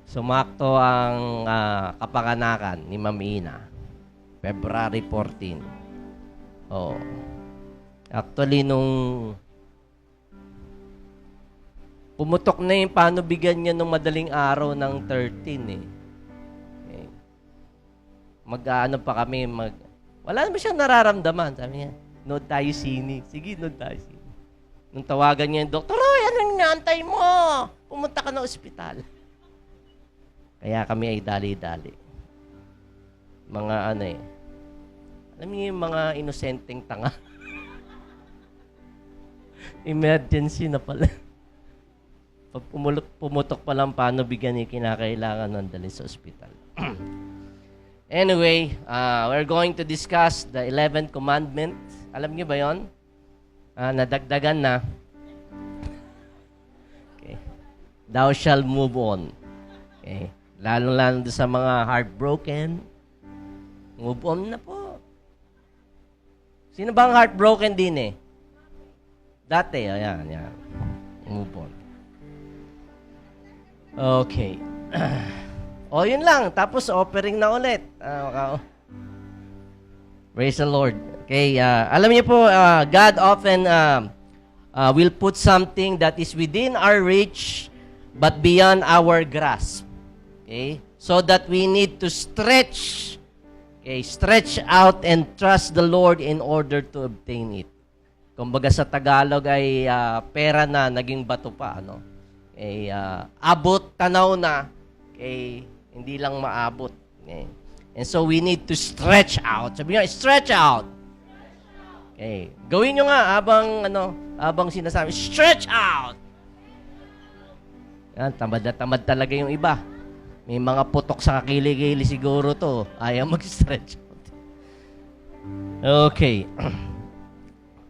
Sumakto ang kapanganakan ni Ma'am Ina. February 14. Oh. Actually, nung pumutok na yung panubigan niya nung madaling araw ng 13 eh. Okay. Mag-ano pa kami, wala naman siyang nararamdaman. Sabi niya, nood tayo sini. Sige, nood tayo sini. Nung tawagan niya yung doktor, "Oy, anong inaantay mo? Pumunta ka na ospital." Kaya kami ay dali-dali. Mga ano eh. Alam niyo yung mga inosenteng tanga. Emergency na pala. Pag pumutok pa lang paano bigyan niya kinakailangan ng dali sa ospital. Anyway, we're going to discuss the 11th commandment. Alam niyo ba yon? Nadagdagan na. Okay. Thou shall move on. Okay. Lalo-lalo sa mga heartbroken. Move on na po. Sino ba ang heartbroken din eh? Dati, ayan. Move on. Okay. O, yun lang. Tapos, offering na ulit. Praise the Lord. Okay, alam niyo po, God often will put something that is within our reach but beyond our grasp. Okay? So that we need to stretch out and trust the Lord in order to obtain it. Kumbaga sa Tagalog ay pera na, naging bato pa. Ano? Okay, abot, tanaw na. Okay, hindi lang maabot. Okay. And so we need to stretch out. Sabi niyo, stretch out. Okay. Gawin niyo nga habang sinasabi, stretch out. Yan, tamad na tamad talaga yung iba. May mga putok sa kakili-kili siguro to. Ayaw mag-stretch out. Okay.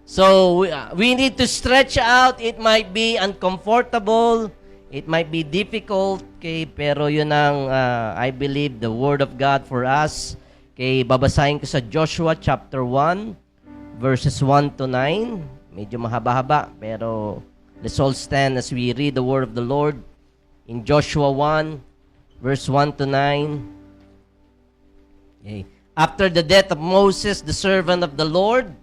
So, we need to stretch out. It might be uncomfortable. It might be difficult. Okay, pero yun ang, I believe, the Word of God for us. Okay, babasahin ko sa Joshua chapter 1, verses 1 to 9. Medyo mahaba-haba, pero let's all stand as we read the Word of the Lord. In Joshua 1, verse 1 to 9. Okay. After the death of Moses, the servant of the Lord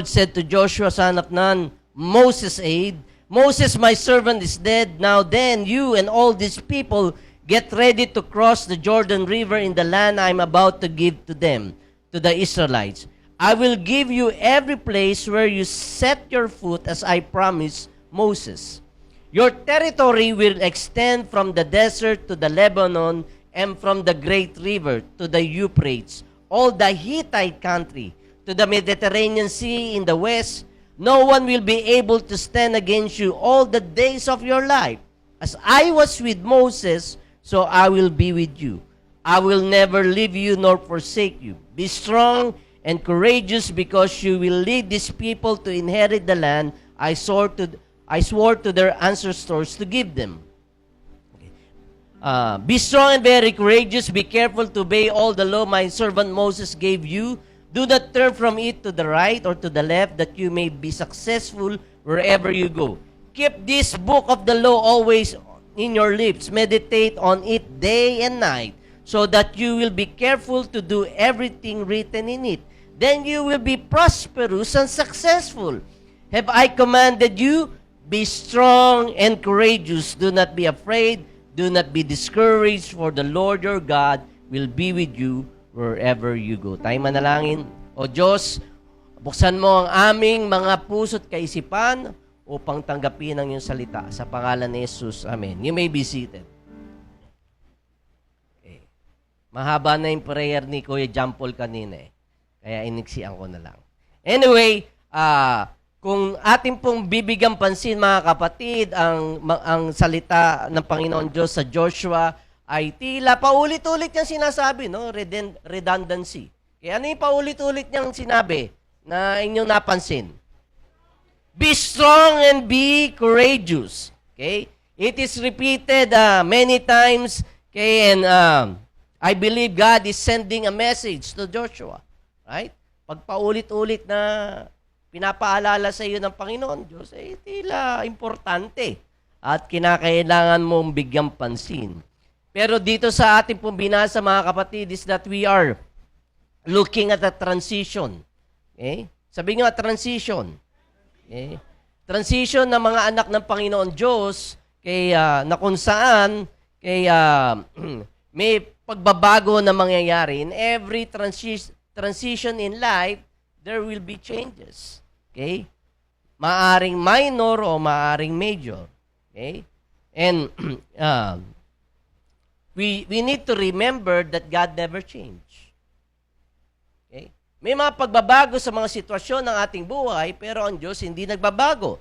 said to Joshua, son of Nun, Moses' aide, Moses, my servant, is dead. Now then, you and all these people get ready to cross the Jordan River in the land I am about to give to them, to the Israelites. I will give you every place where you set your foot as I promised Moses. Your territory will extend from the desert to the Lebanon and from the great river to the Euphrates, all the Hittite country, to the Mediterranean Sea in the west. No one will be able to stand against you all the days of your life. As I was with Moses, so I will be with you. I will never leave you nor forsake you. Be strong and courageous, because you will lead these people to inherit the land I swore to their ancestors to give them. Be strong and very courageous. Be careful to obey all the law my servant Moses gave you. Do not turn from it to the right or to the left, that you may be successful wherever you go. Keep this book of the law always in your lips. Meditate on it day and night, so that you will be careful to do everything written in it. Then you will be prosperous and successful. Have I commanded you? Be strong and courageous. Do not be afraid. Do not be discouraged, for the Lord your God will be with you wherever you go. Tayo manalangin. O Diyos, buksan mo ang aming mga puso't kaisipan upang tanggapin ang iyong salita. Sa pangalan ni Jesus. Amen. You may be seated. Okay. Mahaba na yung prayer ni Kuya John Paul kanina eh. Kaya iniksian ko na lang. Anyway, kung ating pong bibigyan pansin mga kapatid, ang salita ng Panginoon Diyos sa Joshua ay tila paulit-ulit niyang sinasabi, no? Redundancy. Kaya ano yung paulit-ulit niyang sinabi na inyong napansin? Be strong and be courageous. Okay? It is repeated many times. Okay? And I believe God is sending a message to Joshua. Right? Pag paulit-ulit na pinapaalala sa iyo ng Panginoon Diyos, tila importante at kinakailangan mong bigyang pansin. Pero dito sa ating pong binasa, mga kapatid, is that we are looking at a transition. Okay? Sabi nga, transition. Okay? Transition ng mga anak ng Panginoon Diyos na kung saan may pagbabago na mangyayari. In every transition in life, there will be changes. Okay? Maaring minor o maaring major. Okay? And we need to remember that God never changed. Okay? May mga pagbabago sa mga sitwasyon ng ating buhay, pero ang Diyos hindi nagbabago.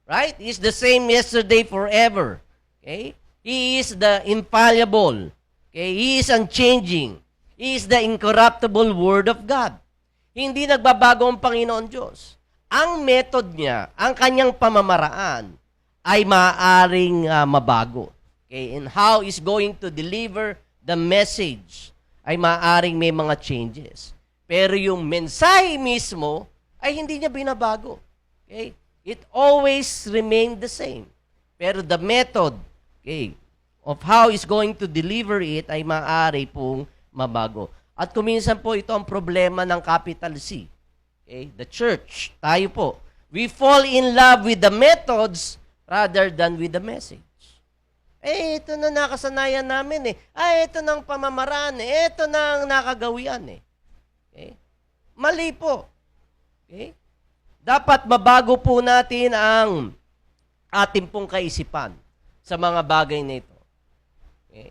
Right? He is the same yesterday, forever. Okay? He is the infallible. Okay? He is unchanging. He is the incorruptible Word of God. Hindi nagbabago ang Panginoon Diyos. Ang method niya, ang kanyang pamamaraan, ay maaaring mabago. Okay? And how is going to deliver the message ay maaaring may mga changes. Pero yung mensahe mismo ay hindi niya binabago. Okay? It always remained the same. Pero the method, okay, of how is going to deliver it ay maaari pong mabago. At kuminsan po ito ang problema ng capital C. Okay? The church, tayo po. We fall in love with the methods rather than with the message. Ito na nakasanayan namin ito na ang pamamaraan ito na ang nakagawian Okay? Mali po. Okay? Dapat mabago po natin ang ating pong kaisipan sa mga bagay na ito. Okay?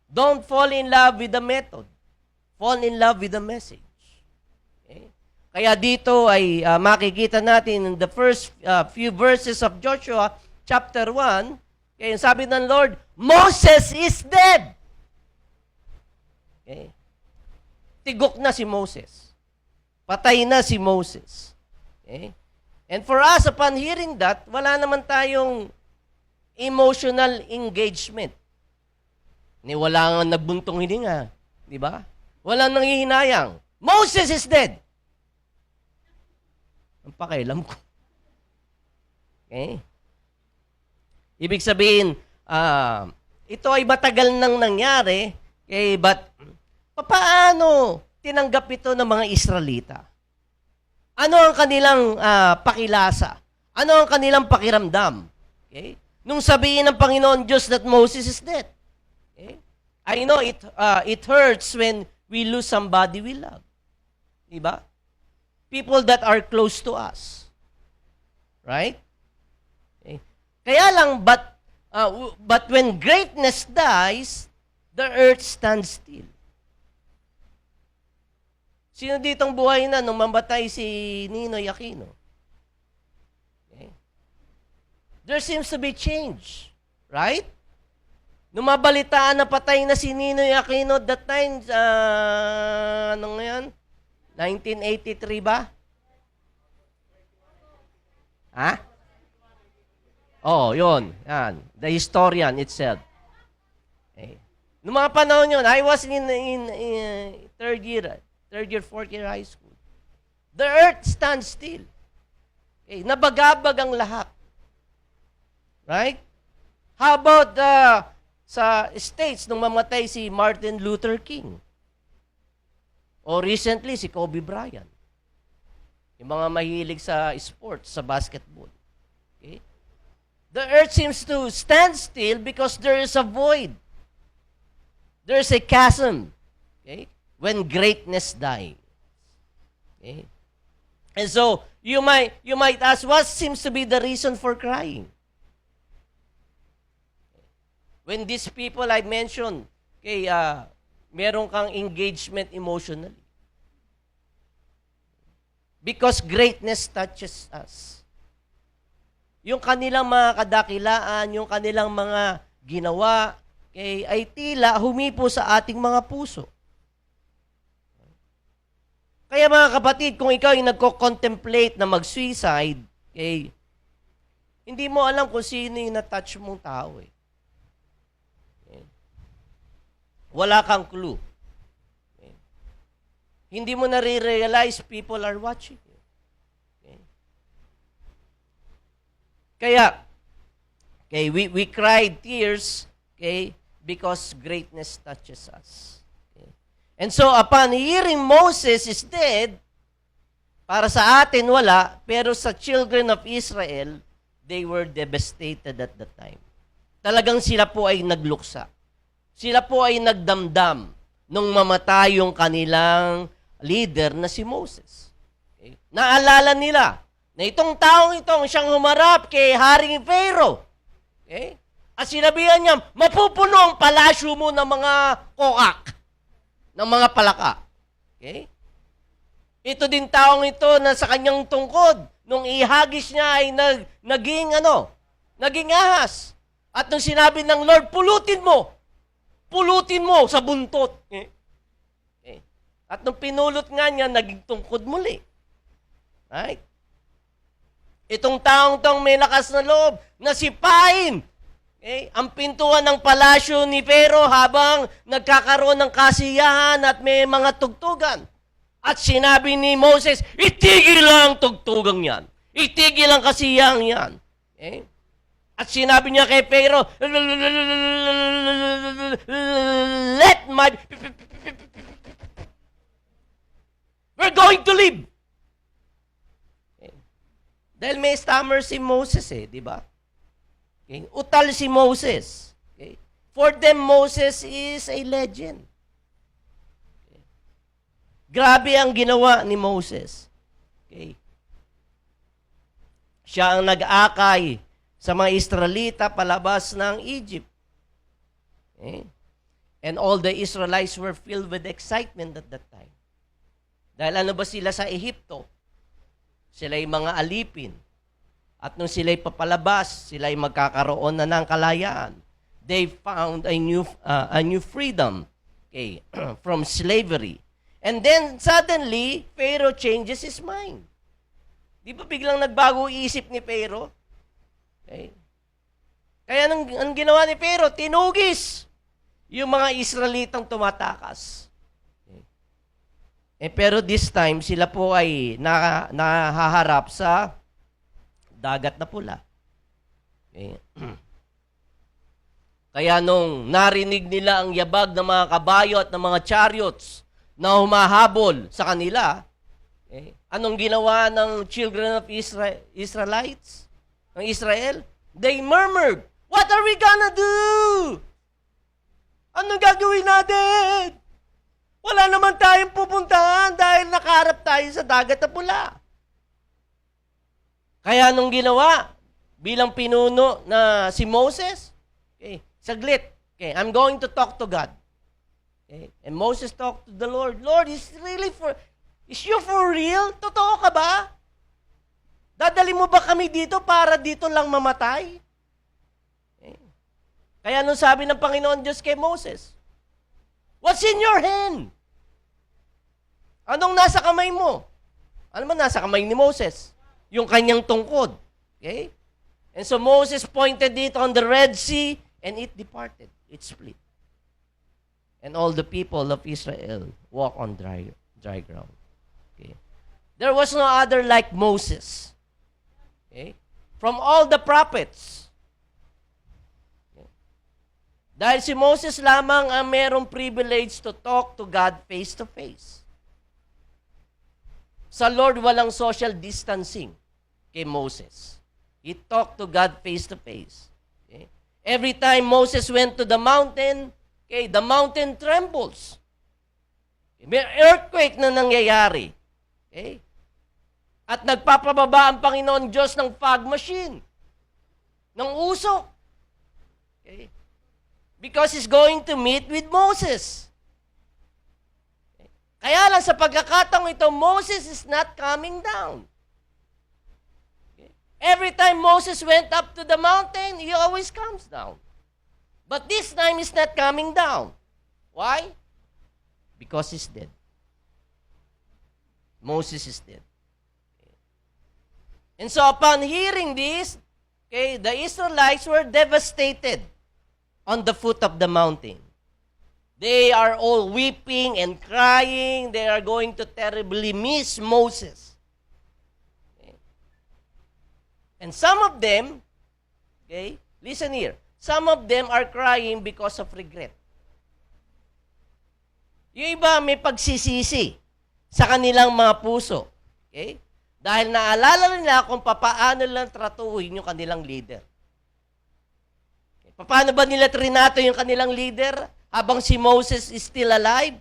Don't fall in love with the method. Fall in love with the message. Okay? Kaya dito ay makikita natin in the first few verses of Joshua chapter 1, okay, sabi ng Lord, Moses is dead. Okay? Tigok na si Moses. Patay na si Moses. Okay? And for us, upon hearing that, wala naman tayong emotional engagement. Wala nga nagbuntong hininga. Di ba? Wala nanghihinayang. Moses is dead. Ang pakialam ko. Okay? Ibig sabihin, ito ay matagal nang nangyari, but paano tinanggap ito ng mga Israelita? Ano ang kanilang pakilasa? Ano ang kanilang pakiramdam? Okay? Nung sabihin ng Panginoon Diyos that Moses is dead. Okay? I know it hurts when we lose somebody we love. Diba? People that are close to us. Right? Okay? Kaya lang, but when greatness dies, the earth stands still. Sino ditong buhay na nung mamatay si Ninoy Aquino? Okay. There seems to be change. Right? Nung mabalitaan na patay na si Ninoy Aquino that time, anong yan? 1983 ba? Ha? Oh, yun. Yan. The historian itself. Okay. Noong mga panahon yun, I was in third year, fourth year high school. The earth stands still. Okay. Nabagabag ang lahat. Right? How about sa States nung mamatay si Martin Luther King? O recently, si Kobe Bryant. Yung mga mahilig sa sports, sa basketball. Okay? The earth seems to stand still because there is a void. There is a chasm. Okay? When greatness dies. Okay? And so, you might ask, what seems to be the reason for crying? When these people I mentioned, okay, meron kang engagement emotionally. Because greatness touches us. Yung kanilang mga kadakilaan, yung kanilang mga ginawa, okay, ay tila humipo sa ating mga puso. Kaya mga kapatid, kung ikaw ay nagko-contemplate na mag-suicide, okay, hindi mo alam kung sino yung na-touch mong tao eh. Wala kang clue. Okay. Hindi mo nare-realize people are watching you. Okay. Kaya, okay, we cried tears, okay, because greatness touches us. Okay. And so, upon hearing Moses is dead, para sa atin wala, pero sa children of Israel, they were devastated at the time. Talagang sila po ay nagluksa. Sila po ay nagdamdam nung mamatay yung kanilang leader na si Moses. Okay. Naalala nila na itong taong itong siyang humarap kay Haring Pharaoh. Okay? At sinabihan niya, mapupuno ang palasyo mo ng mga kokak, ng mga palaka. Okay? Ito din taong ito na sa kanyang tungkod, nung ihagis niya ay naging ahas. At nung sinabi ng Lord, pulutin mo sa buntot. Okay? Okay. At nung pinulot nga niya, naging tungkod muli. Right? Itong taong tong may lakas na loob, nasipain. Okay? Ang pintuan ng palasyo ni Pharaoh habang nagkakaroon ng kasiyahan at may mga tugtugan. At sinabi ni Moses, itigil lang ang tugtugang yan. Itigil ang kasiyahan yan. Okay? At sinabi niya kay Pharaoh, let my... We're going to live. Okay? Dahil may stammer si Moses di ba? Okay? Utal si Moses. Okay? For them, Moses is a legend. Okay? Grabe ang ginawa ni Moses. Okay? Siya ang nag-akay sa mga Israelita palabas ng Egypt. Okay? And all the Israelites were filled with excitement at that time. Dahil ano ba sila sa Ehipto? Sila'y mga alipin. At nung sila'y papalabas, sila'y magkakaroon na ng kalayaan. They found a new freedom, okay, from slavery. And then suddenly, Pharaoh changes his mind. Di ba biglang nagbago isip ni Pharaoh? Okay. Kaya ang ginawa ni Pharaoh, tinugis yung mga Israelitang tumatakas. Pero this time, sila po ay nahaharap sa dagat na pula. Okay. Kaya nung narinig nila ang yabag ng mga kabayo at ng mga chariots na humahabol sa kanila, anong ginawa ng children of Israelites? Ng Israel? They murmured, what are we gonna do? Anong gagawin natin? Wala naman tayong pupuntahan dahil nakaharap tayo sa dagat na pula. Kaya nung ginawa, bilang pinuno na si Moses, saglit, I'm going to talk to God. And Moses talked to the Lord, Lord, is you for real? Totoo ka ba? Dadali mo ba kami dito para dito lang mamatay? Kaya nung sabi ng Panginoon Diyos kay Moses, what's in your hand? Anong nasa kamay mo? Ano man nasa kamay ni Moses? Yung kanyang tungkod. Okay? And so Moses pointed it on the Red Sea and it departed. It split. And all the people of Israel walk on dry ground. Okay? There was no other like Moses. Okay? From all the prophets. Okay? Dahil si Moses lamang ang merong privilege to talk to God face to face. Sa Lord, walang social distancing kay Moses. He talked to God face to face. Okay? Every time Moses went to the mountain, the mountain trembles. May earthquake na nangyayari. Okay? At nagpapababa ang Panginoon Diyos ng fog machine, ng usok. Okay? Because He's going to meet with Moses. Kaya lang sa pagkakataong ito, Moses is not coming down. Okay? Every time Moses went up to the mountain, he always comes down. But this time, he's not coming down. Why? Because he's dead. Moses is dead. Okay? And so upon hearing this, the Israelites were devastated on the foot of the mountain. They are all weeping and crying. They are going to terribly miss Moses. Okay. And some of them, Okay? Listen here. Some of them are crying because of regret. Yung iba may pagsisisi sa kanilang mga puso. Okay? Dahil naalala nila kung paano lang tratuhin yung kanilang leader. Okay? Paano ba nila trinato yung kanilang leader habang si Moses is still alive?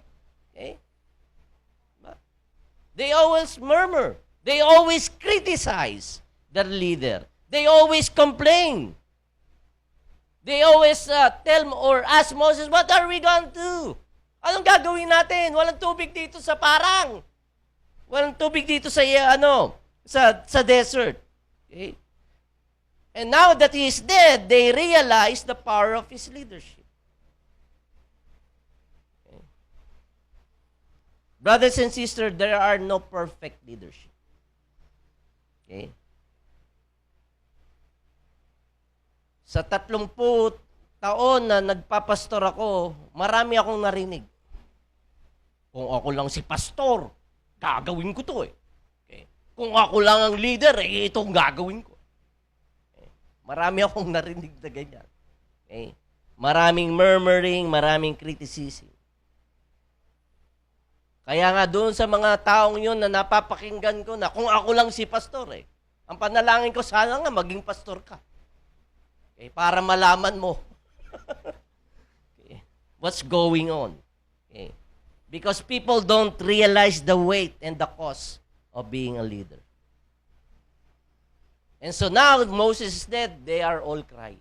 Okay? They always murmur. They always criticize their leader. They always complain. They always tell or ask Moses, what are we going to do? Anong gagawin natin? Walang tubig dito sa parang. Walang tubig dito sa sa desert. Okay? And now that he is dead, they realize the power of his leadership. Okay? Brothers and sisters, there are no perfect leadership. Okay? Sa 30 taon na nagpapastor ako, marami akong narinig. Kung ako lang si pastor, gagawin ko to eh. Okay. Kung ako lang ang leader, itong gagawin ko. Okay. Marami akong narinig na ganyan. Okay. Maraming murmuring, maraming criticism. Kaya nga doon sa mga taong yun na napapakinggan ko na kung ako lang si pastor eh, ang panalangin ko sana nga maging pastor ka. Okay, para malaman mo okay, what's going on. Okay. Because people don't realize the weight and the cost of being a leader. And so now Moses is dead, they are all crying.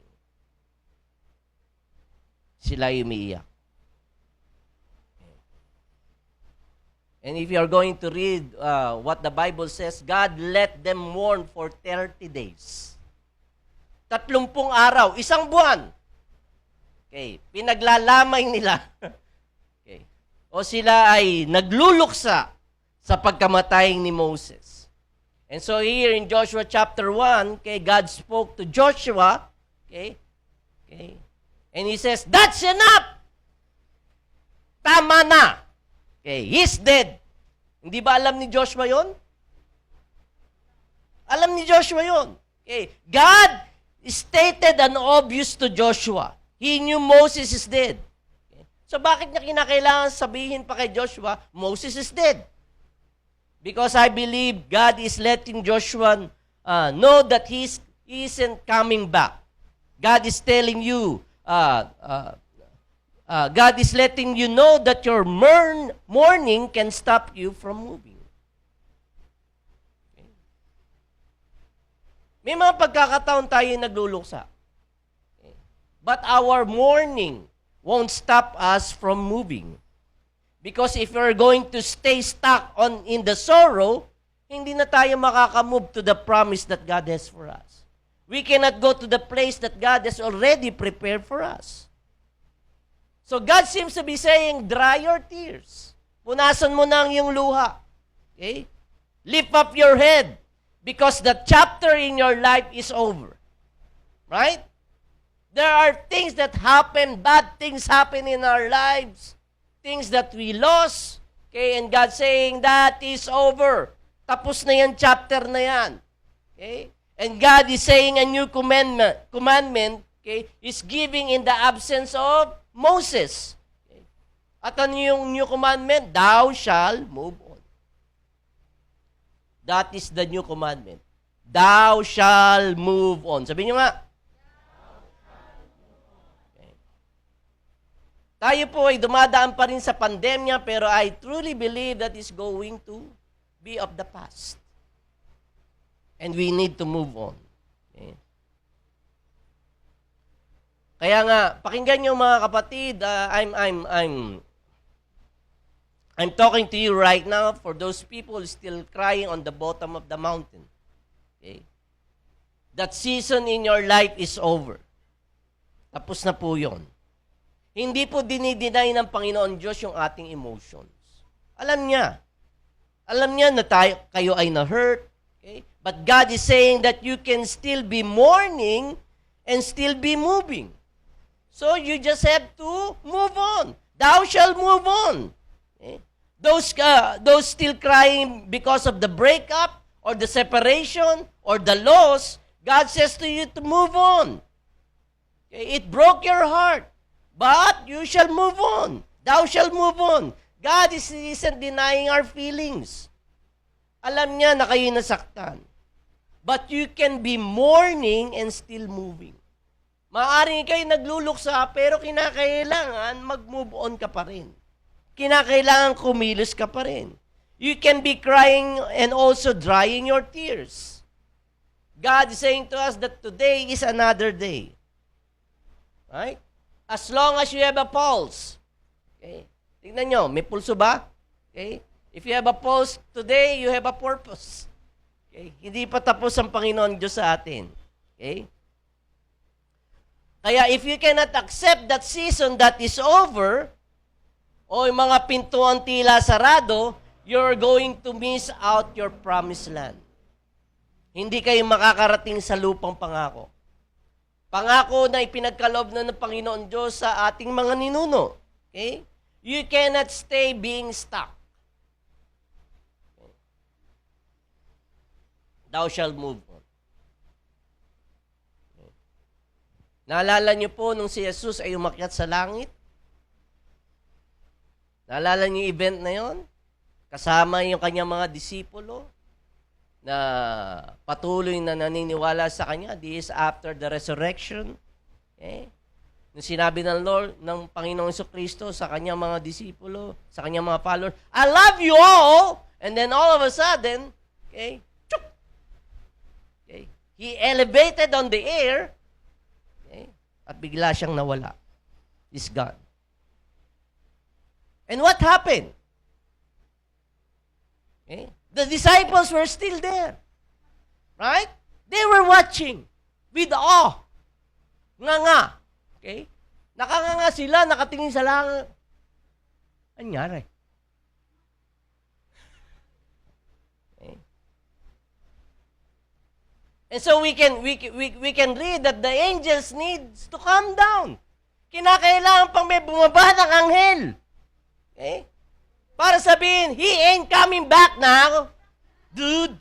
Sila umiiyak. Okay. And if you are going to read what the Bible says, God let them mourn for 30 days. 30 araw, isang buwan. Okay, pinaglalamay nila. Okay. O sila ay nagluluksa sa pagkamatay ni Moses. And so here in Joshua chapter 1, okay, God spoke to Joshua, okay? Okay. And he says, "That's enough. Tama na." Okay, he's dead. Hindi ba alam ni Joshua 'yon? Alam ni Joshua 'yon. Okay, God stated and obvious to Joshua. He knew Moses is dead. Okay. So bakit niya kinakailangan sabihin pa kay Joshua, Moses is dead? Because I believe God is letting Joshua know that he isn't coming back. God is telling you, God is letting you know that your mourning can stop you from moving. May mga pagkakataon tayo nagluluksa. Okay. But our mourning won't stop us from moving. Because if we're going to stay stuck in the sorrow, hindi na tayo makakamove to the promise that God has for us. We cannot go to the place that God has already prepared for us. So God seems to be saying, dry your tears. Punasan mo na ang iyong luha. Okay? Lift up your head. Because the chapter in your life is over. Right? There are things that happen, bad things happen in our lives, things that we lost, okay, and God saying that is over. Tapos na yan, chapter na yan. Okay? And God is saying a new commandment, okay, is giving in the absence of Moses. Okay? At ano yung new commandment? Thou shall move on. That is the new commandment. Thou shall move on. Sabihin nyo nga. Okay. Tayo po ay dumadaan pa rin sa pandemya, pero I truly believe that is going to be of the past. And we need to move on. Okay. Kaya nga, pakinggan nyo mga kapatid, I'm talking to you right now for those people still crying on the bottom of the mountain. Okay? That season in your life is over. Tapos na po yun. Hindi po dinideny ng Panginoon Diyos yung ating emotions. Alam niya. Alam niya na kayo ay na-hurt. Okay? But God is saying that you can still be mourning and still be moving. So you just have to move on. Thou shall move on. Okay? Those still crying because of the breakup or the separation or the loss, God says to you to move on. Okay? It broke your heart. But you shall move on. Thou shall move on. God isn't denying our feelings. Alam niya na kayo nasaktan. But you can be mourning and still moving. Maaring kayo nagluluksa, pero kinakailangan mag-move on ka pa rin. Kinakailangan kumilos ka pa rin. You can be crying and also drying your tears. God is saying to us that today is another day. Right? As long as you have a pulse. Okay? Tingnan nyo, may pulso ba? Okay? If you have a pulse today, you have a purpose. Okay? Hindi pa tapos ang Panginoon Diyos sa atin. Okay? Kaya if you cannot accept that season that is over, o yung mga pintuan tila sarado, you're going to miss out your promised land. Hindi kayo makakarating sa lupang pangako. Pangako na ipinagkaloob na ng Panginoon Diyos sa ating mga ninuno. Okay? You cannot stay being stuck. Okay? Thou shalt move on. Okay? Naalala niyo po nung si Jesus ay umakyat sa langit? Naalala niyo yung event na yon? Kasama yung kanyang mga disipulo na patuloy na naniniwala sa kanya. This is after the resurrection. Okay? Nung sinabi ng Lord, ng Panginoong Jesucristo sa kanyang mga disipulo, sa kanyang mga followers, I love you all! And then all of a sudden, okay, chuk! Okay, he elevated on the air, okay, at bigla siyang nawala. He's gone. And what happened? Okay? The disciples were still there. Right? They were watching with awe. Nga. Okay? Nakanganga sila, nakatingin sa langit. Anyari? Okay? And so we can read that the angels needs to calm down. Kinakailangan pang may bumaba ng anghel. Okay? Para sabihin, he ain't coming back now. Dude.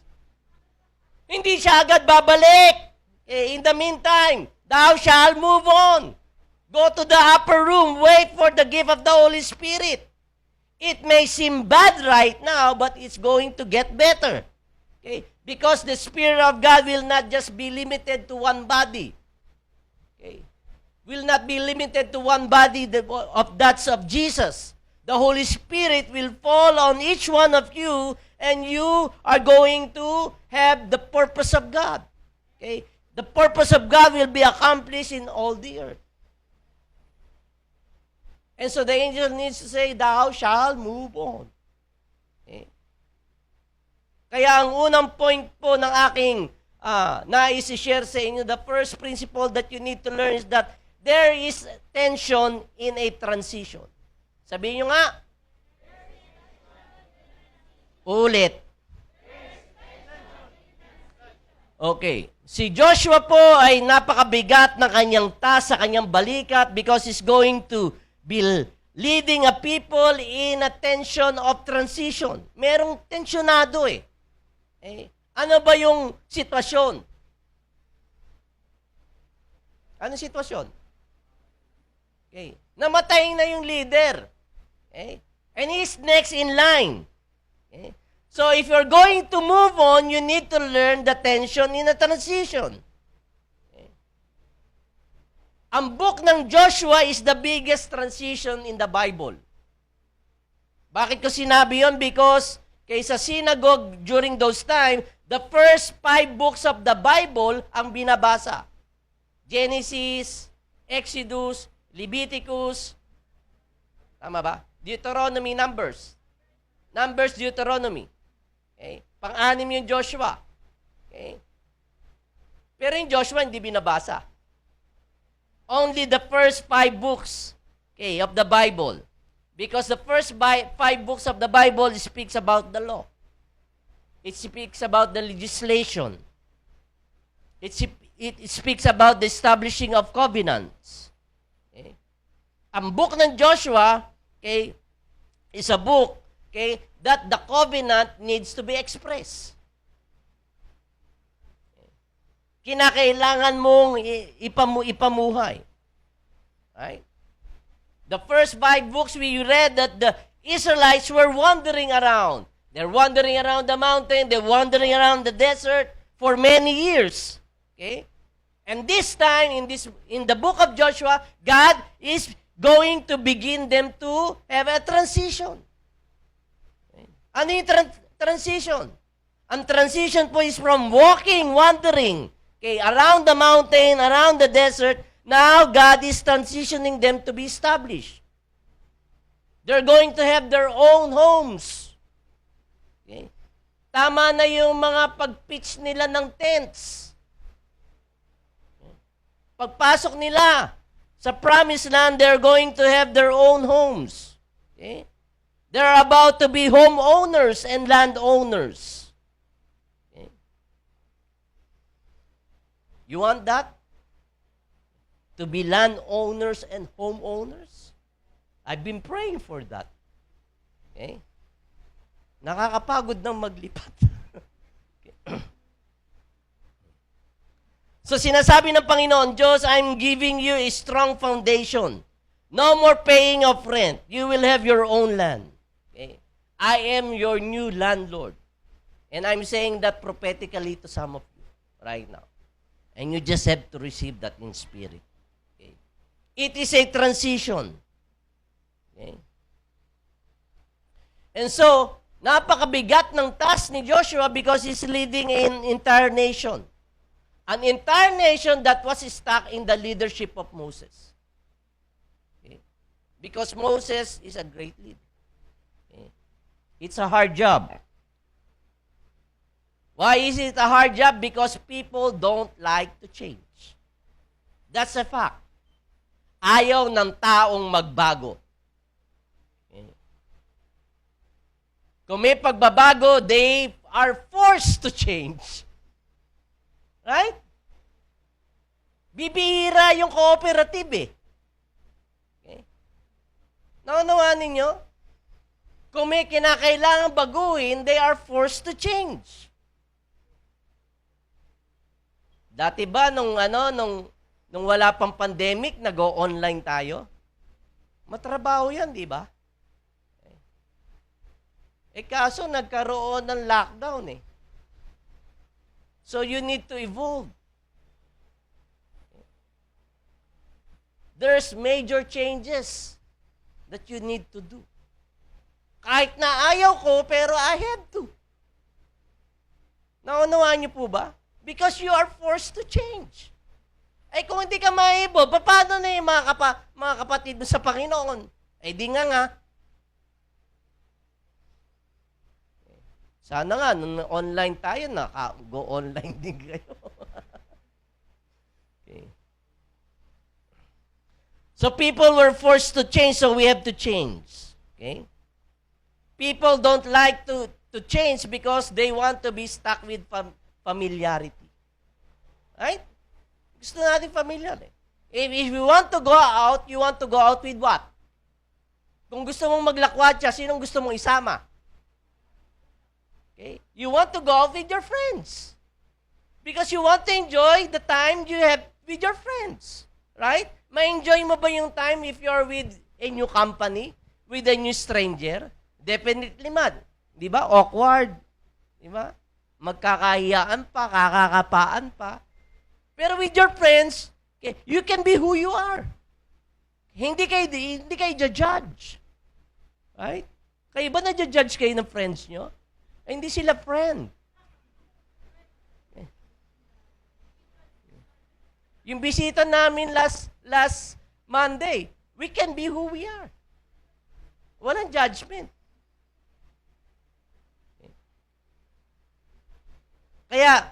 Hindi siya agad babalik. In the meantime, thou shalt move on. Go to the upper room. Wait for the gift of the Holy Spirit. It may seem bad right now, but it's going to get better. Okay? Because the Spirit of God will not just be limited to one body. Okay? Will not be limited to one body of that's of Jesus. The Holy Spirit will fall on each one of you, and you are going to have the purpose of God. Okay? The purpose of God will be accomplished in all the earth. And so the angel needs to say, thou shalt move on. Okay? Kaya ang unang point po ng aking nais i-share sa inyo, the first principle that you need to learn is that there is tension in a transition. Sabihin nyo nga. Ulit. Okay. Si Joshua po ay napakabigat ng kanyang task sa kanyang balikat because he's going to be leading a people in a tension of transition. Merong tensionado eh. Ano ba yung sitwasyon? Anong sitwasyon? Okay. Namatay na yung leader. Okay? And he's next in line. Okay? So if you're going to move on, you need to learn the tension in a transition. Okay? Ang book ng Joshua is the biggest transition in the Bible. Bakit ko sinabi yon? Because sa synagogue during those time, the first 5 books of the Bible ang binabasa. Genesis, Exodus, Leviticus, tama ba? Deuteronomy, Numbers. Numbers, Deuteronomy. Okay? Pang-anim yung Joshua. Okay? Pero yung Joshua hindi binabasa. Only the first 5 books, okay, of the Bible. Because the first 5 books of the Bible speaks about the law. It speaks about the legislation. It speaks about the establishing of covenants. Okay? Ang book ng Joshua, okay, is a book, okay, that the covenant needs to be expressed. Kinakailangan mong ipamuhay. Right? The first 5 books we read that the Israelites were wandering around. They're wandering around the mountain, they're wandering around the desert for many years. Okay? And this time, in the book of Joshua, God is going to begin them to have a transition. Okay? Ano yung transition? Ang transition po is from walking, wandering, okay, around the mountain, around the desert. Now, God is transitioning them to be established. They're going to have their own homes. Okay? Tama na yung mga pag-pitch nila ng tents. Pagpasok nila sa promised land, they're going to have their own homes. Okay? They're about to be homeowners and landowners. Okay? You want that? To be landowners and homeowners? I've been praying for that. Okay? Nakakapagod nang maglipat. Okay. So sinasabi ng Panginoon, Diyos, I'm giving you a strong foundation. No more paying of rent. You will have your own land. Okay? I am your new landlord. And I'm saying that prophetically to some of you right now. And you just have to receive that in spirit. Okay? It is a transition. Okay? And so, napakabigat ng task ni Joshua because he's leading an entire nation. An entire nation that was stuck in the leadership of Moses. Okay? Because Moses is a great leader. Okay? It's a hard job. Why is it a hard job? Because people don't like to change. That's a fact. Ayaw ng taong magbago. Okay? Kung may pagbabago, they are forced to change. Right? Bibihira yung cooperative eh. Okay? Naunawaan ninyo? Kung may kinakailangan baguhin, they are forced to change. Dati ba nung wala pang pandemic, nag-o-online tayo? Matrabaho yan, di ba? Kaso nagkaroon ng lockdown eh. So you need to evolve. There's major changes that you need to do. Kahit na ayaw ko, pero I have to. Naunawaan niyo po ba? Because you are forced to change. Kung hindi ka ma-evolve, paano na yung mga kapatid mo sa Panginoon? Di nga. Sana nga, nung online tayo, go online din kayo. Okay. So people were forced to change, so we have to change. Okay? People don't like to change because they want to be stuck with familiarity. Right? Gusto natin familiar eh. If you want to go out, you want to go out with what? Kung gusto mong maglakwatsa, sinong gusto mong isama? Okay? You want to go out with your friends. Because you want to enjoy the time you have with your friends. Right? Ma-enjoy mo ba yung time if you're with a new company? With a new stranger? Definitely man. Di ba? Awkward. Di ba? Magkakahiyaan pa, kakakapaan pa. Pero with your friends, okay, you can be who you are. Hindi kayo judge. Right? Kayo ba na-judge kayo ng friends nyo? Hindi sila friend. Yung bisita namin last Monday, we can be who we are. Walang judgment. Kaya,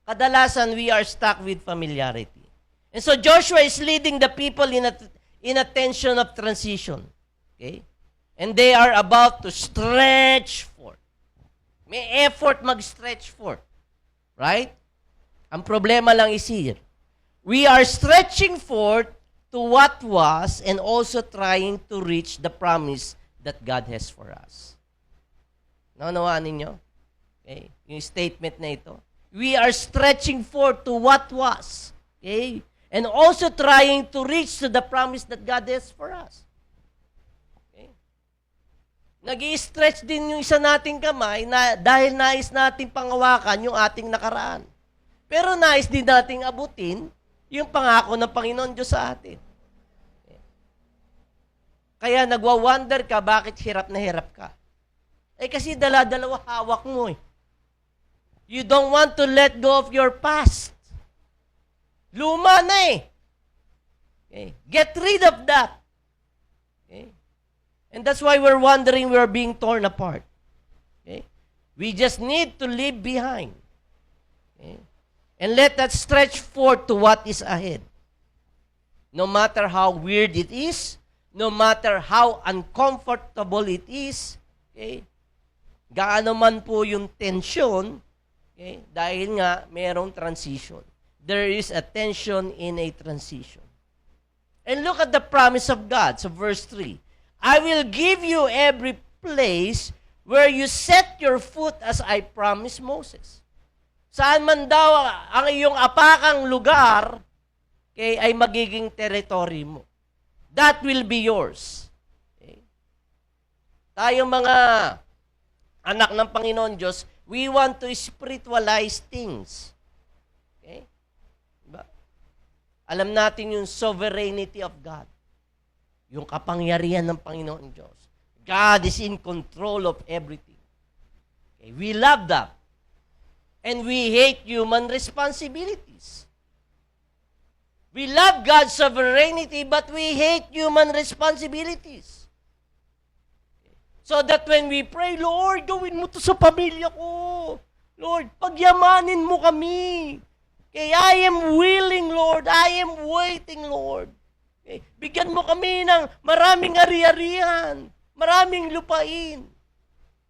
kadalasan we are stuck with familiarity. And so Joshua is leading the people in a tension of transition. Okay? And they are about to stretch forth. May effort mag-stretch forth. Right? Ang problema lang is here. We are stretching forth to what was and also trying to reach the promise that God has for us. Naunawaan ninyo? Okay? Yung statement na ito. We are stretching forth to what was. Okay? And also trying to reach to the promise that God has for us. Okay? Nag-i-stretch din yung isa nating kamay na dahil nais nating pangawakan yung ating nakaraan. Pero nais din nating abutin yung pangako ng Panginoon Diyos sa atin. Kaya nagwa-wonder ka bakit hirap na hirap ka. Kasi dala-dalawa hawak mo eh. You don't want to let go of your past. Luma na eh. Okay. Get rid of that. Okay. And that's why we're wondering we're being torn apart. Okay. We just need to leave behind. Okay. And let that stretch forth to what is ahead. No matter how weird it is, no matter how uncomfortable it is, okay, gaano man po yung tension, okay, dahil nga mayroong transition. There is a tension in a transition. And look at the promise of God. So verse 3, I will give you every place where you set your foot as I promised Moses. Saan man daw ang iyong apakang lugar, okay, ay magiging territory mo. That will be yours. Okay? Tayong mga anak ng Panginoon Diyos, we want to spiritualize things. Okay? Diba? Alam natin yung sovereignty of God. Yung kapangyarihan ng Panginoon Diyos. God is in control of everything. Okay? We love that. And we hate human responsibilities. We love God's sovereignty, but we hate human responsibilities. So that when we pray, Lord, gawin mo to sa pamilya ko. Lord, pagyamanin mo kami. Okay, I am willing, Lord. I am waiting, Lord. Okay, bigyan mo kami ng maraming ari-arian, maraming lupain.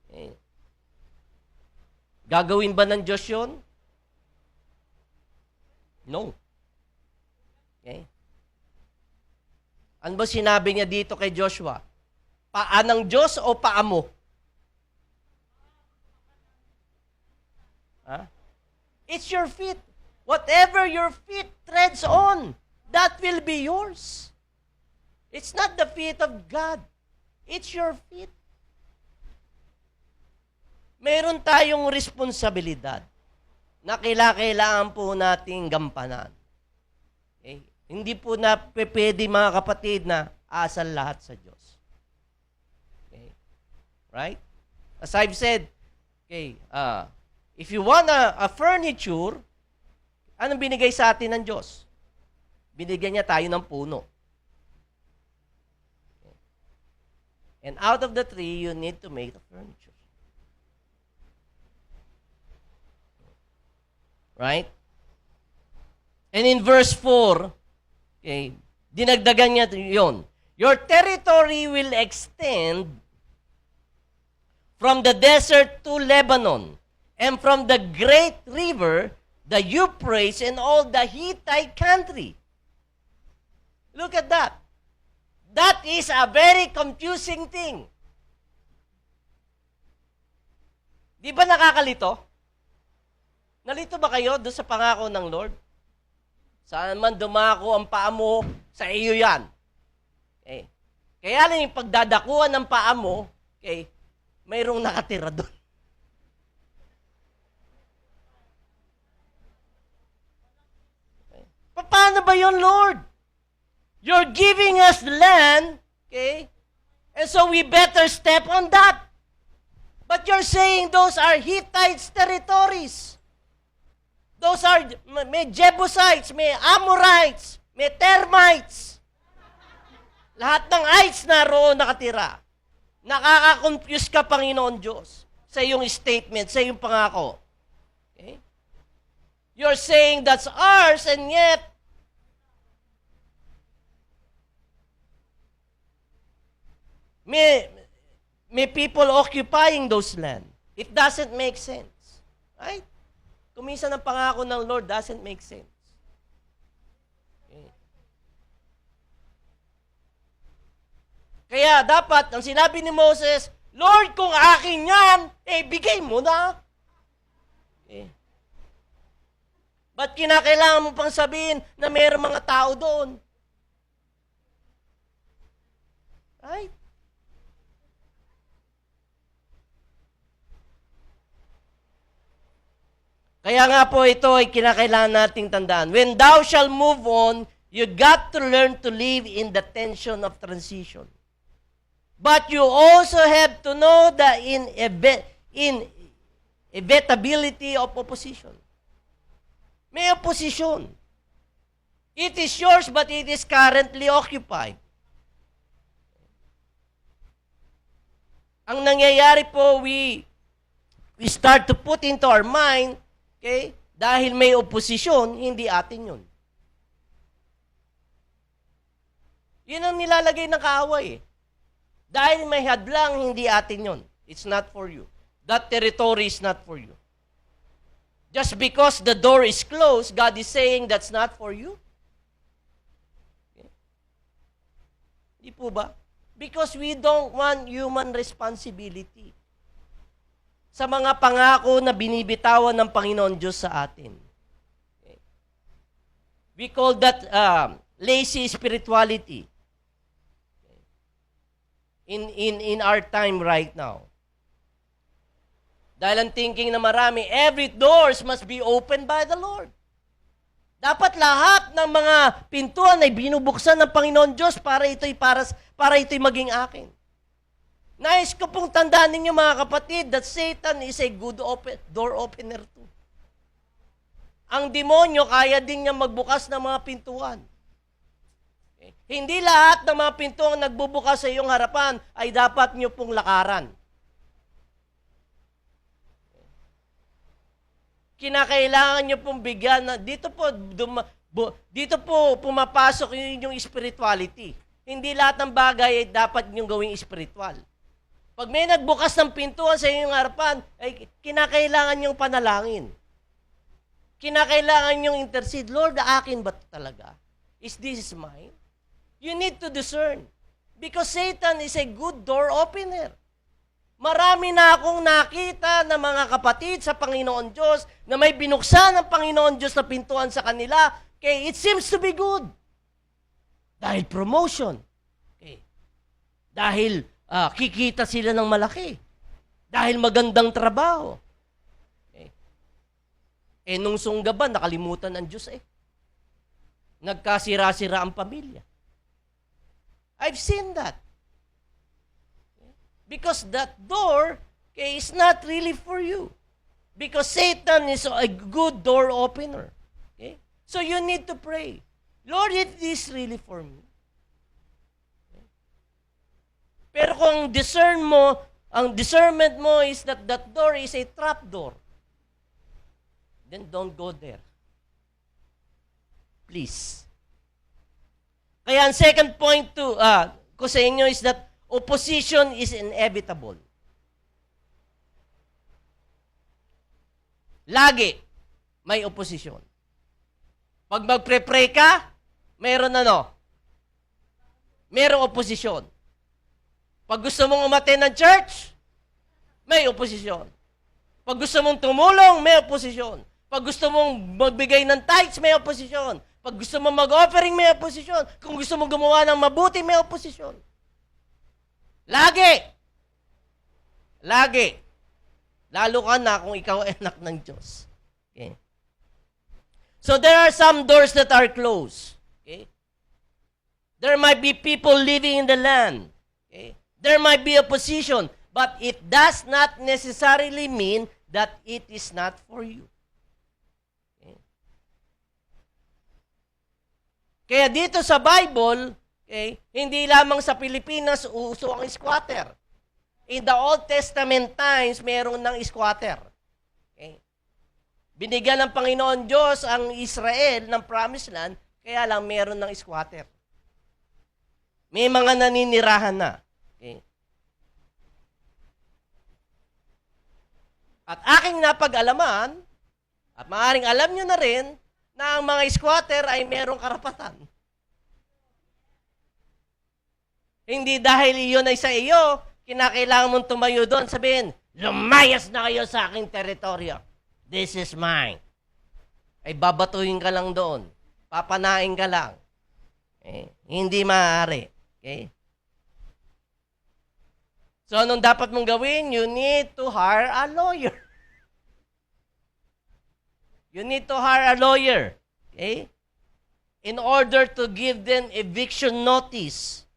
Okay. Gagawin ba ng Diyos yun? No. Okay. Ano ba sinabi niya dito kay Joshua? Paa ng Diyos o paa mo? Huh? It's your feet. Whatever your feet treads on, that will be yours. It's not the feet of God. It's your feet. Meron tayong responsibilidad na kailangan po nating gampanan. Okay? Hindi po na pwede mga kapatid na asal lahat sa Diyos. Okay? Right? As I've said, okay, if you want a furniture, anong binigay sa atin ng Diyos? Binigyan niya tayo ng puno. Okay. And out of the tree, you need to make the furniture. Right? And in verse 4, okay, dinagdagan niya yon. Your territory will extend from the desert to Lebanon, and from the great river, the Euphrates, and all the Hittite country. Look at that. That is a very confusing thing. Di ba nakakalito? Nalito ba kayo doon sa pangako ng Lord? Saan man dumako ang paa mo, sa iyo yan. Okay. Kaya lang yung pagdadakuan ng paa mo, okay, mayroong nakatira doon. Okay. Paano ba yun, Lord? You're giving us the land, okay? And so we better step on that. But you're saying those are Hittites territories. Those are, may Jebusites, may Amorites, may termites. Lahat ng ites na roon nakatira. Nakaka-confuse ka, Panginoon Diyos, sa iyong statement, sa iyong pangako. Okay? You're saying that's ours, and yet, may people occupying those land. It doesn't make sense. Right? Kuminsan ang pangako ng Lord doesn't make sense. Okay. Kaya dapat, ang sinabi ni Moses, Lord, kung akin yan, bigay mo na. Okay. Ba't kinakailangan mo pang sabihin na mayroong mga tao doon? Right? Kaya nga po ito ay kinakailangan nating tandaan. When thou shall move on, you got to learn to live in the tension of transition. But you also have to know the inevitability of opposition. May opposition. It is yours, but it is currently occupied. Ang nangyayari po, we start to put into our mind, okay, dahil may opposition, hindi atin yun. Yun ang nilalagay ng kaaway. Dahil may hadlang, hindi atin yun. It's not for you. That territory is not for you. Just because the door is closed, God is saying that's not for you. Okay. Di po ba? Because we don't want human responsibility sa mga pangako na binibitawan ng Panginoon Diyos sa atin. Okay. We call that lazy spirituality in our time right now. Dahil ang thinking na marami, every doors must be opened by the Lord. Dapat lahat ng mga pintuan ay binubuksan ng Panginoon Diyos para ito'y maging akin. Nais ko pong tandaan ninyo mga kapatid that Satan is a good door opener too. Ang demonyo kaya din niya magbukas ng mga pintuan. Okay. Hindi lahat ng mga pintuan nagbubukas sa iyong harapan ay dapat niyo pong lakaran. Kinakailangan nyo pong bigyan na dito po pumapasok yung spirituality. Hindi lahat ng bagay ay dapat nyo gawing spiritual. Pag may nagbukas ng pintuan sa inyong harapan, ay kinakailangan nyong panalangin. Kinakailangan nyong intercede, Lord, akin ba talaga? Is this mine? You need to discern. Because Satan is a good door opener. Marami na akong nakita na mga kapatid sa Panginoon Diyos na may binuksan ng Panginoon Diyos na pintuan sa kanila. Okay, it seems to be good. Dahil promotion. Okay. Dahil kikita sila ng malaki. Dahil magandang trabaho. Okay. Nung sunggaban, nakalimutan ng Diyos Nagkasira-sira ang pamilya. I've seen that. Because that door is not really for you. Because Satan is a good door opener. Okay? So you need to pray. Lord, is this really for me? Okay? Pero kung ang discernment mo is that that door is a trap door, then don't go there. Please. Kaya ang second point ko sa inyo is that opposition is inevitable. Lagi may opposition. Pag magpre-pray ka, mayroon mayroong opposition. Pag gusto mong umattend ng church, may opposition. Pag gusto mong tumulong, may opposition. Pag gusto mong magbigay ng tithes, may opposition. Pag gusto mong mag-offering, may opposition. Kung gusto mong gumawa ng mabuti, may opposition. Lagi. Lalo ka na kung ikaw ay anak ng Diyos. Okay. So there are some doors that are closed. Okay. There might be people living in the land. Okay. There might be opposition, but it does not necessarily mean that it is not for you. Okay. Kaya dito sa Bible, okay, hindi lamang sa Pilipinas uso ang squatter. In the Old Testament times, meron ng squatter. Okay. Binigyan ng Panginoon Diyos ang Israel ng Promised Land, kaya lang meron ng squatter. May mga naninirahan na. Okay. At aking napag-alaman, at maaaring alam nyo na rin, na ang mga squatter ay merong karapatan. Hindi dahil iyon ay sa iyo, kinakailangan mong tumayo doon, sabihin, lumayas na kayo sa aking teritoryo. This is mine. ay babatuhin ka lang doon. Papanain ka lang. Hindi maaari. Okay? So, anong dapat mong gawin? You need to hire a lawyer. You need to hire a lawyer. Okay? In order to give them eviction notice.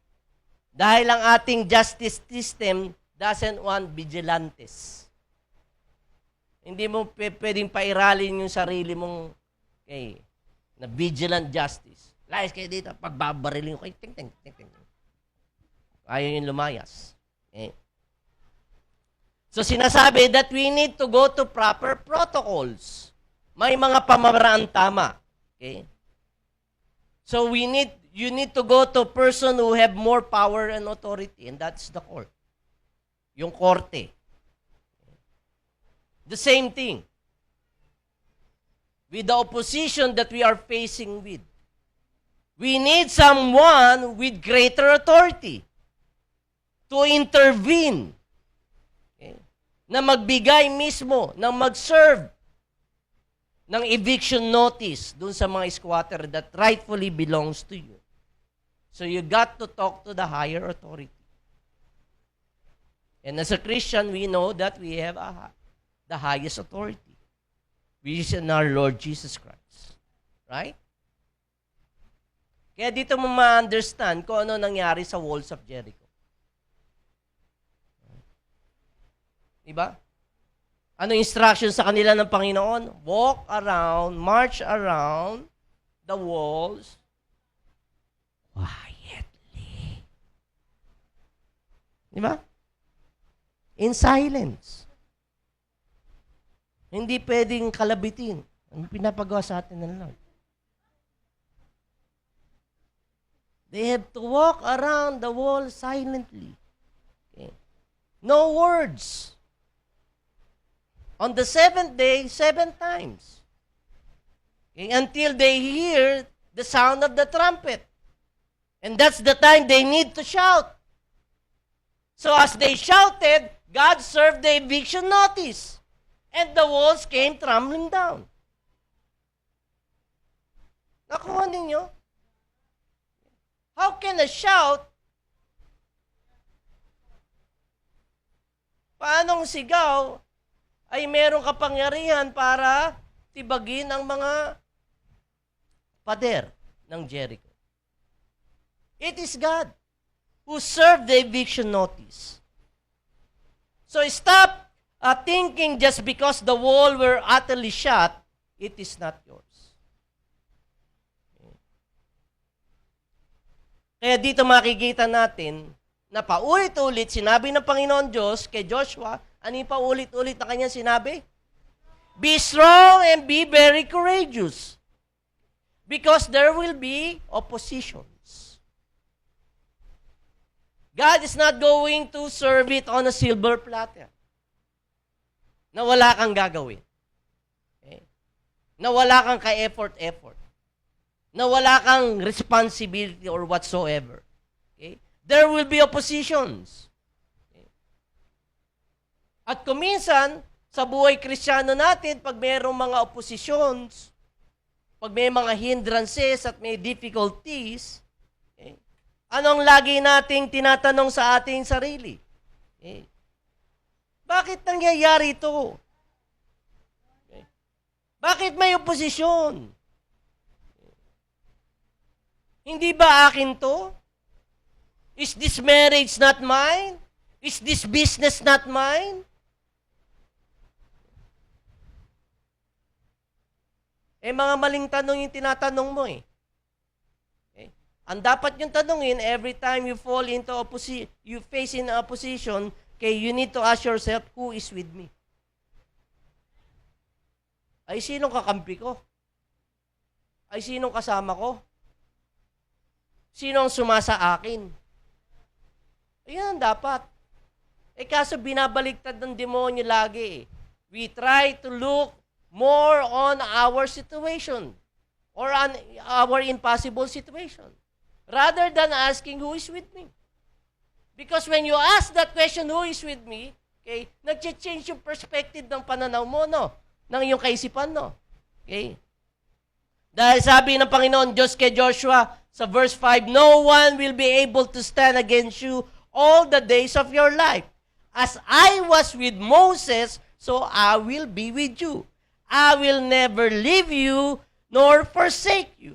Dahil ang ating justice system doesn't want vigilantes. Hindi mo pwedeng pairalin yung sarili mong na vigilant justice. Layas kayo dito, pagbabarilin ko kayo, ting. Ayaw yung lumayas. Okay? So sinasabi that we need to go to proper protocols. May mga pamamaraan tama. Okay? So you need to go to person who have more power and authority, and that's the court. Yung korte. The same thing with the opposition that we are facing with. We need someone with greater authority to intervene. Okay? Na magbigay mismo, na mag-serve ng eviction notice dun sa mga squatter that rightfully belongs to you. So you got to talk to the higher authority. And as a Christian, we know that we have the highest authority, which is in our Lord Jesus Christ. Right? Kaya dito mo ma-understand kung ano nangyari sa walls of Jericho. Diba? Ano instruction sa kanila ng Panginoon? Walk around, march around the walls quietly. Diba? In silence. Hindi pwedeng kalabitin. Ang pinapagawa sa atin ng Lord. They have to walk around the wall silently. Okay. No words. On the seventh day, 7 times. Okay. Until they hear the sound of the trumpet. And that's the time they need to shout. So as they shouted, God served the eviction notice. And the walls came tumbling down. Nakuha ninyo? How can a shout? Paanong sigaw ay merong kapangyarihan para tibagin ang mga pader ng Jericho? It is God who served the eviction notice. So stop thinking just because the wall were utterly shut, it is not yours. Kaya dito makikita natin na paulit-ulit sinabi ng Panginoon Diyos kay Joshua, ano yung paulit-ulit na kanyang sinabi? Be strong and be very courageous because there will be oppositions. God is not going to serve it on a silver platter. Na wala kang gagawin. Okay? Na wala kang ka-effort. Na wala kang responsibility or whatsoever. Okay? There will be oppositions. Okay? At kuminsan, sa buhay Kristiyano natin, pag mayroong mga oppositions, pag may mga hindrances at may difficulties, okay, anong lagi nating tinatanong sa ating sarili? Okay? Bakit nangyayari ito? Okay? Bakit may oposisyon? Hindi ba akin to? Is this marriage not mine? Is this business not mine? Mga maling tanong yung tinatanong mo eh. Okay? Ang dapat yung tanongin, every time you fall into you face in opposition, okay, you need to ask yourself, who is with me? Ay, sinong kakampi ko? Ay, sinong kasama ko? Sino ang sumasa akin? Ayan, dapat. Kaso binabaliktad ng demonyo lagi. We try to look more on our situation or on our impossible situation rather than asking who is with me. Because when you ask that question, who is with me, okay, nag-change yung perspective ng pananaw mo, no? Ng iyong kaisipan, no? Okay? Dahil sabi ng Panginoon Diyos kay Joshua sa verse 5, no one will be able to stand against you all the days of your life. As I was with Moses, so I will be with you. I will never leave you nor forsake you.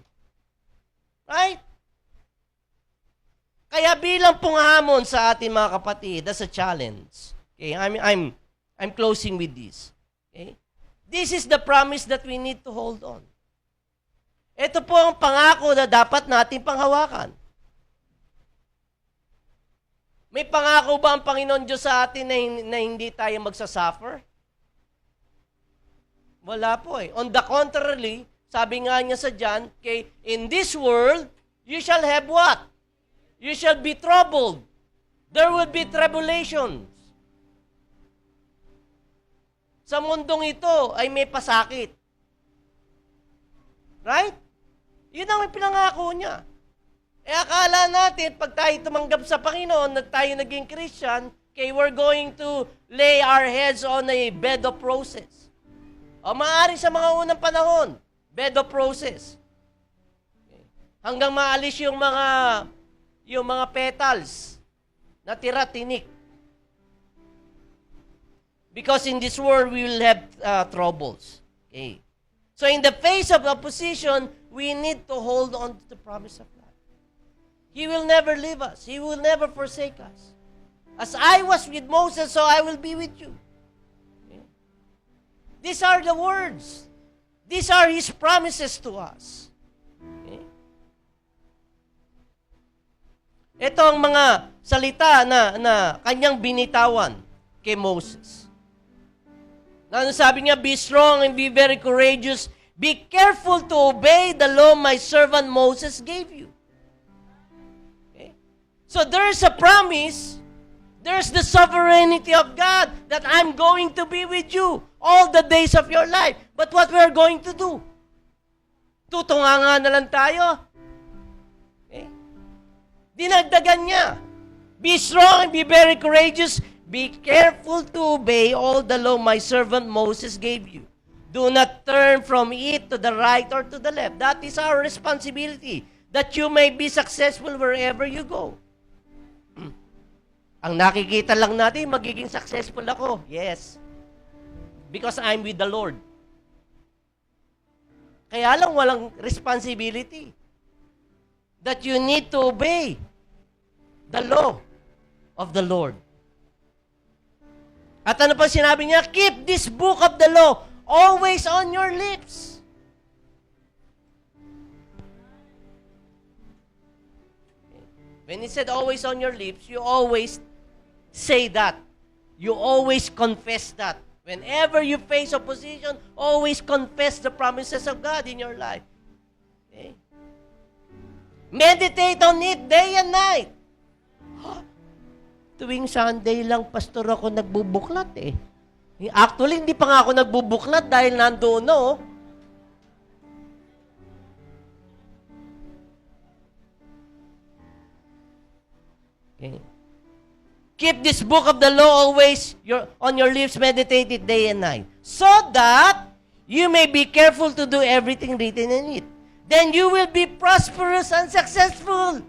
Right? Kaya bilang pong hamon sa ating mga kapatid, that's a challenge. Okay, I'm closing with this. Okay? This is the promise that we need to hold on. Ito po ang pangako na dapat natin panghawakan. May pangako ba ang Panginoon Diyos sa atin na hindi tayo magsasuffer? Wala po eh. On the contrary, sabi nga niya sa John, okay, in this world, you shall have what? You shall be troubled. There will be tribulations. Sa mundong ito ay may pasakit. Right? Yun ang pinangako niya. Akala natin, pag tayo tumanggap sa Panginoon, na tayo naging Christian, okay, we're going to lay our heads on a bed of roses. O maaari sa mga unang panahon, bed of roses. Okay. Hanggang maalis yung mga petals na tira-tinik. Because in this world, we will have troubles. Okay. So in the face of opposition, we need to hold on to the promise of God. He will never leave us. He will never forsake us. As I was with Moses, so I will be with you. Okay. These are the words. These are His promises to us. Okay. Ito ang mga salita na kanyang binitawan kay Moses. Ano sabi niya? Be strong and be very courageous. Be careful to obey the law my servant Moses gave you. Okay? So there's a promise. There's the sovereignty of God that I'm going to be with you all the days of your life. But what we're going to do? Tutunganga na lang tayo. Okay? Dinagdagan niya. Be strong and be very courageous. Be careful to obey all the law my servant Moses gave you. Do not turn from it to the right or to the left. That is our responsibility, that you may be successful wherever you go. Ang nakikita lang natin, magiging successful ako. Yes. Because I'm with the Lord. Kaya lang walang responsibility that you need to obey the law of the Lord. At ano pa sinabi niya? Keep this book of the law always on your lips. When he said always on your lips, you always say that. You always confess that. Whenever you face opposition, always confess the promises of God in your life. Okay? Meditate on it day and night. Tuwing Sunday lang, pastor, ako nagbubuklat eh. Actually, hindi pa nga ako nagbubuklat dahil nandoon na oh. Okay. Keep this book of the law always on your lips, meditate it day and night, so that you may be careful to do everything written in it. Then you will be prosperous and successful.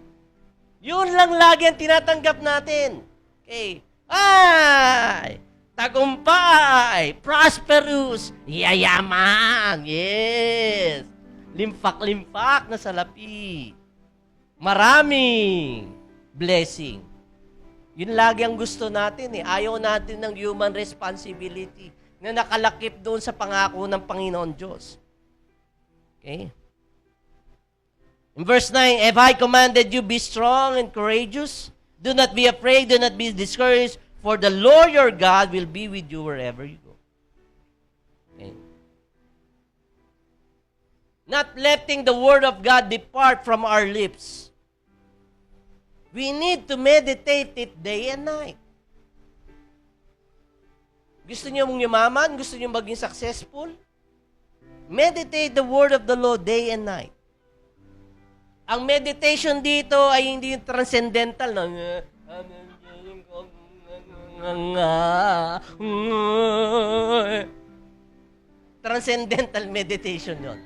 Yun lang lagi ang tinatanggap natin. Okay. Ay! Tagumpay! Prosperous! Yayaman! Yes! Limpak-limpak na salapi. Maraming blessing. Yun lagi ang gusto natin eh. Ayaw natin ng human responsibility na nakalakip doon sa pangako ng Panginoon Diyos. Okay? In verse 9, have I commanded you, be strong and courageous? Do not be afraid, do not be discouraged, for the Lord your God will be with you wherever you go. Okay. Not letting the word of God depart from our lips. We need to meditate it day and night. Gusto niyo mong yumaman? Gusto niyo maging successful? Meditate the word of the Lord day and night. Ang meditation dito ay hindi yung transcendental na transcendental meditation yon.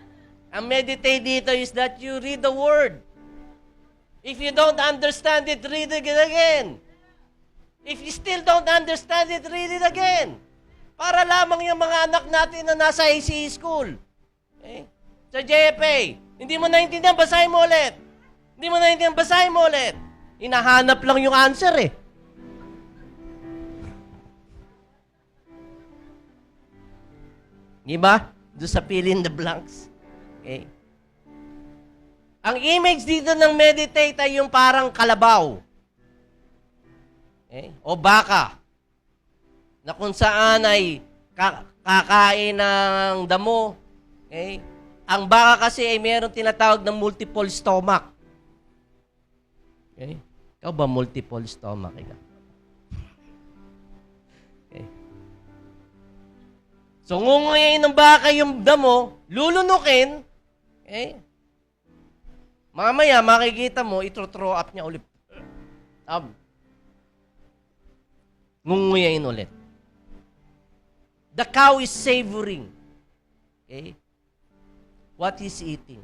Ang meditate dito is that you read the Word. If you don't understand it, read it again. If you still don't understand it, read it again. Para lamang yung mga anak natin na nasa ACE school. Okay? Sa JFA, hindi mo naintindihan, basahin mo ulit. Hindi mo naintindihan, basahin mo ulit. Hinahanap lang yung answer eh. Diba? Doon sa fill in the blanks. Okay? Ang image dito ng meditate ay yung parang kalabaw. Okay? O baka. Na kung saan ay kakain ng damo. Okay? Ang baka kasi ay mayroong tinatawag ng multiple stomach. Okay? Ikaw ba multiple stomach? Ikaw? Okay. So, ngunguyain ng baka yung damo, lulunukin, okay? Mamaya, makikita mo, ito-throw up niya ulit. Ngunguyain ulit. The cow is savoring. Okay? What is eating?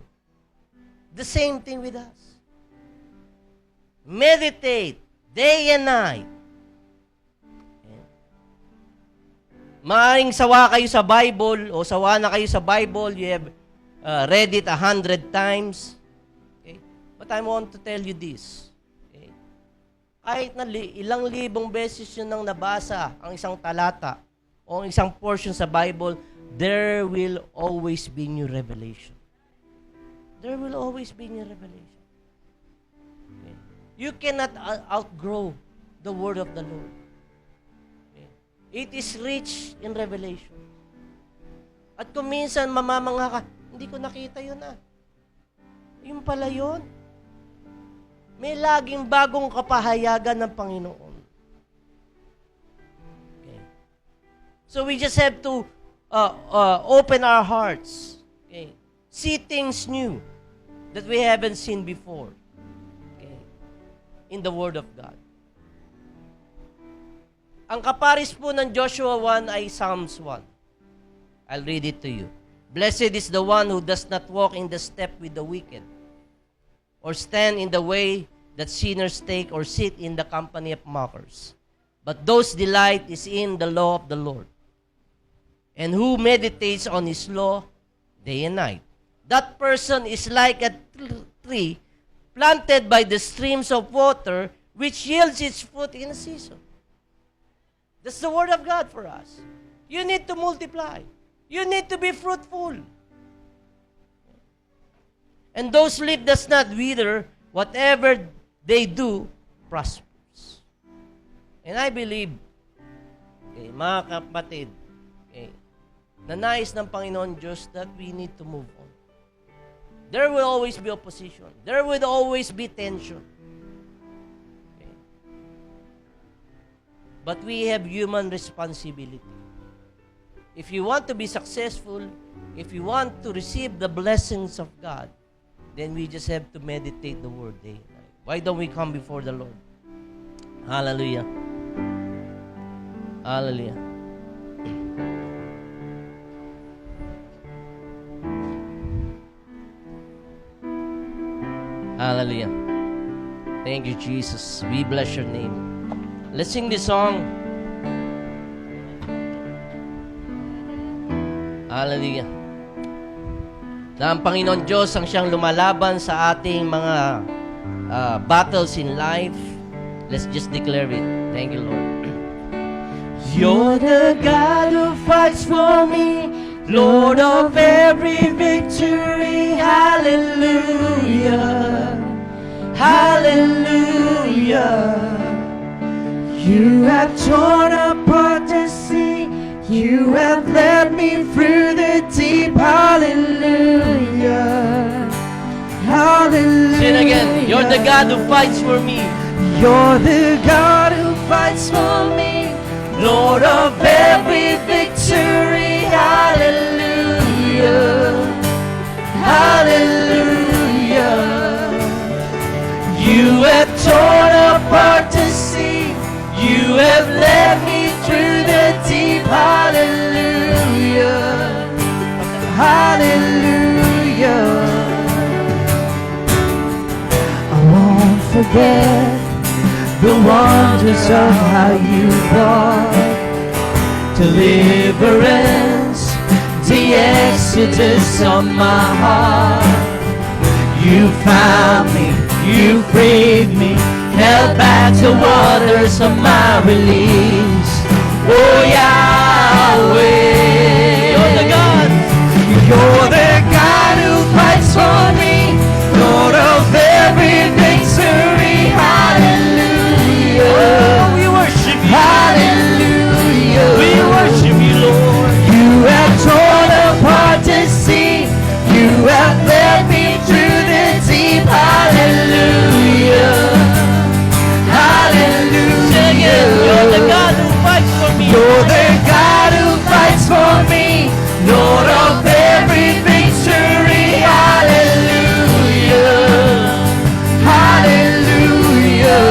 The same thing with us. Meditate day and night. Okay? Maaring sawa kayo sa Bible o sawa na kayo sa Bible, you have read it 100 times. Okay? But I want to tell you this. Okay? Kahit na ilang libong beses yun nang nabasa ang isang talata o ang isang portion sa Bible, there will always be new revelation. There will always be new revelation. Okay? You cannot outgrow the word of the Lord. Okay? It is rich in revelation. At kung minsan mamamangha ka, hindi ko nakita yun ah. Yung pala yun. May laging bagong kapahayagan ng Panginoon. Okay. So we just have to open our hearts. Okay. See things new that we haven't seen before. Okay. In the Word of God. Ang kaparis po ng Joshua 1 ay Psalms 1. I'll read it to you. Blessed is the one who does not walk in the step with the wicked, or stand in the way that sinners take, or sit in the company of mockers. But those delight is in the law of the Lord, and who meditates on his law day and night. That person is like a tree planted by the streams of water, which yields its fruit in a season. That's the word of God for us. You need to multiply. You need to be fruitful. And those leaf does not wither, whatever they do prospers. And I believe, okay, mga kapatid, okay, na nais ng Panginoon Diyos that we need to move on. There will always be opposition. There will always be tension. Okay. But we have human responsibility. If you want to be successful, if you want to receive the blessings of God, then we just have to meditate the Word day and night. Why don't we come before the Lord? Hallelujah. Hallelujah. Hallelujah. Thank you, Jesus. We bless your name. Let's sing this song. Hallelujah. Na ang Panginoon Diyos ang siyang lumalaban sa ating mga battles in life. Let's just declare it. Thank you, Lord. You're the God who fights for me, Lord of every victory. Hallelujah. Hallelujah. You have torn apart the sea. You have led me through the deep. Hallelujah. Hallelujah. Sing again. You're the God who fights for me. You're the God who fights for me, Lord of every victory. Hallelujah. Hallelujah. You have torn apart the sea. You have led me through the deep. Hallelujah. Hallelujah. forget the wonders of how you brought deliverance, the exodus of my heart. You found me, you freed me, held back the waters of my release. Oh Yahweh, you're the God. You're the God who fights for me, Lord of every victory. Hallelujah. We worship you. Hallelujah. We worship you, Lord. You have torn apart the sea. You have led me through the deep. Hallelujah. Hallelujah. You're the God who fights for me. You're the God who fights for me, Lord of every victory. Hallelujah. Hallelujah.